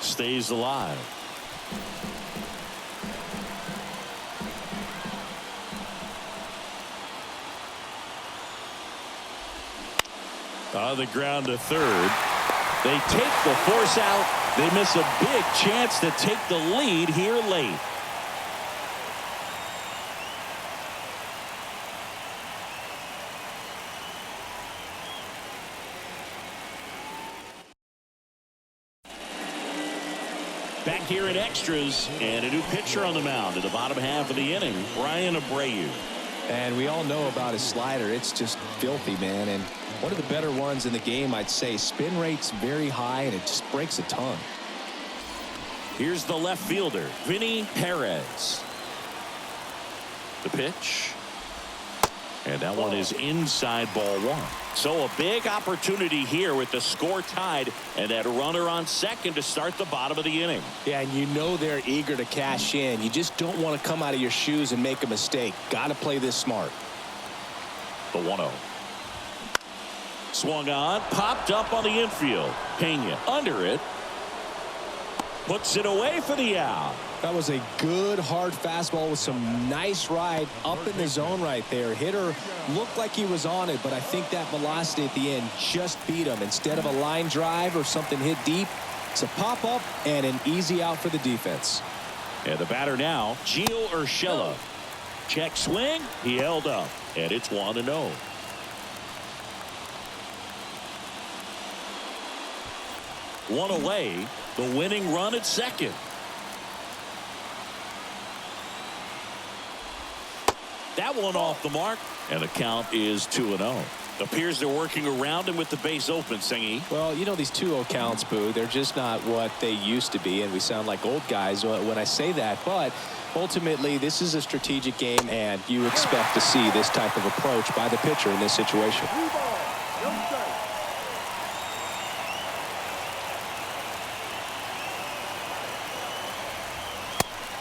Stays alive. On the ground to third. They take the force out. They miss a big chance to take the lead here late. Back here in extras, and a new pitcher on the mound in the bottom half of the inning, Brian Abreu. And we all know about his slider. It's just filthy, man. And one of the better ones in the game, I'd say. Spin rate's very high, and it just breaks a ton. Here's the left fielder, Vinny Perez. The pitch. And that one is inside ball one. So a big opportunity here with the score tied and that runner on second to start the bottom of the inning. Yeah, and you know they're eager to cash in. You just don't want to come out of your shoes and make a mistake. Got to play this smart. The 1-0. Swung on, popped up on the infield. Pena under it. Puts it away for the out. That was a good hard fastball with some nice ride up in the zone right there. Hitter looked like he was on it, but I think that velocity at the end just beat him. Instead of a line drive or something hit deep, it's a pop up and an easy out for the defense. And the batter now, Gio Urshela. Check swing, he held up, and it's 1-0. One away, the winning run at second. That one off the mark, and the count is 2-0. Appears they're working around him with the base open, Singy. Well, you know, these 2-0 counts, Boo, they're just not what they used to be, and we sound like old guys when I say that. But ultimately, this is a strategic game, and you expect to see this type of approach by the pitcher in this situation.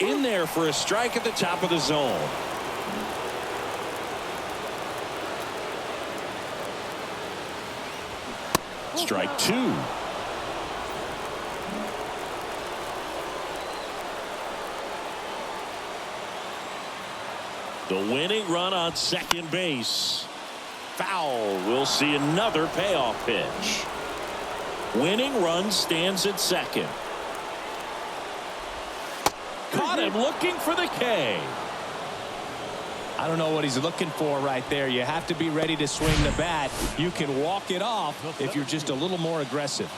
in there for a strike at the top of the zone. Strike two. The winning run on second base. Foul. We'll see another payoff pitch. Winning run stands at second. Caught him looking for the K. I don't know what he's looking for right there. You have to be ready to swing the bat. You can walk it off if you're just a little more aggressive.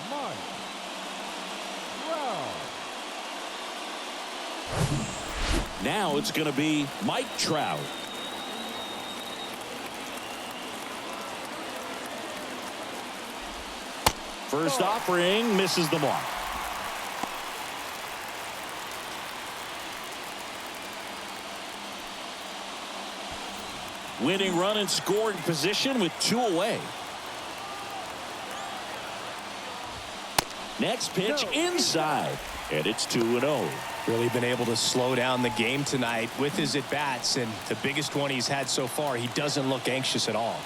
Now it's going to be Mike Trout. First offering misses the mark. Winning run in scoring position with 2 away. Next pitch inside, and it's 2-0. Really been able to slow down the game tonight with his at-bats, and the biggest one he's had so far, he doesn't look anxious at all.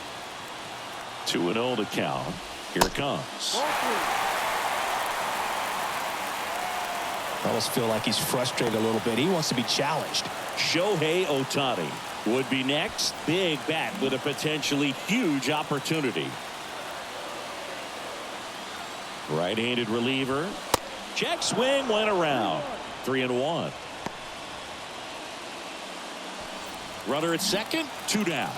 2-0 to count. Here it comes. I almost feel like he's frustrated a little bit. He wants to be challenged. Shohei Ohtani would be next. Big bat with a potentially huge opportunity. Right-handed reliever. Check swing went around. 3-1. Runner at second, 2 down.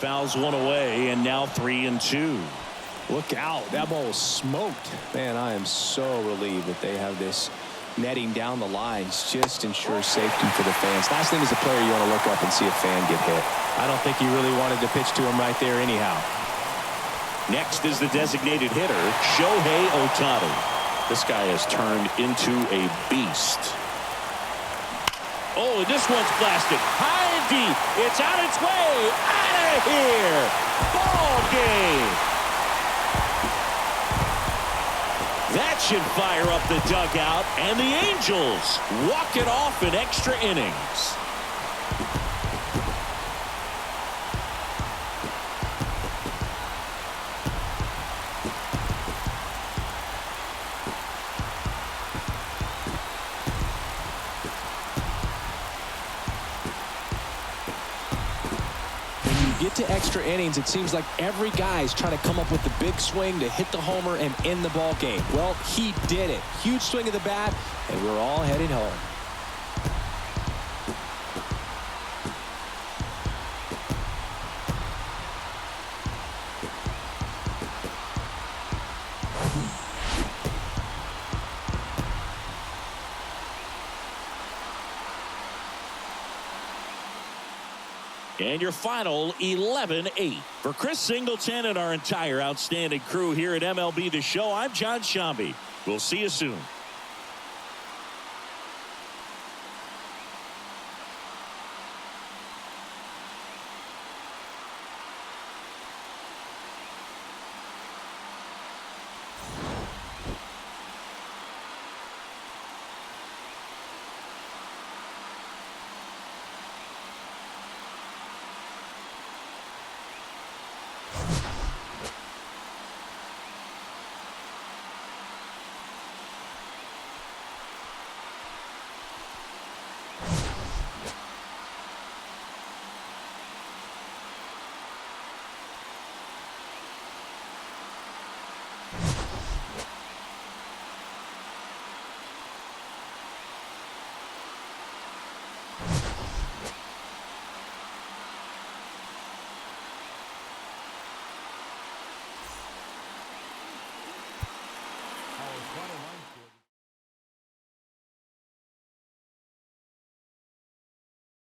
Fouls one away, and now 3-2. Look out. That ball was smoked. Man, I am so relieved that they have this netting down the lines. Just ensures safety for the fans. Last thing as a player, you want to look up and see a fan get hit. I don't think he really wanted to pitch to him right there anyhow. Next is the designated hitter, Shohei Ohtani. This guy has turned into a beast. Oh, and this one's blasted high and deep. It's on its way. Out of here. Ball game. That should fire up the dugout, and the Angels walk it off in extra innings. Get to extra innings, it seems like every guy's trying to come up with the big swing to hit the homer and end the ball game. Well, he did it. Huge swing of the bat, and we're all headed home. And your final 11-8. For Chris Singleton and our entire outstanding crew here at MLB The Show, I'm John Shambi. We'll see you soon.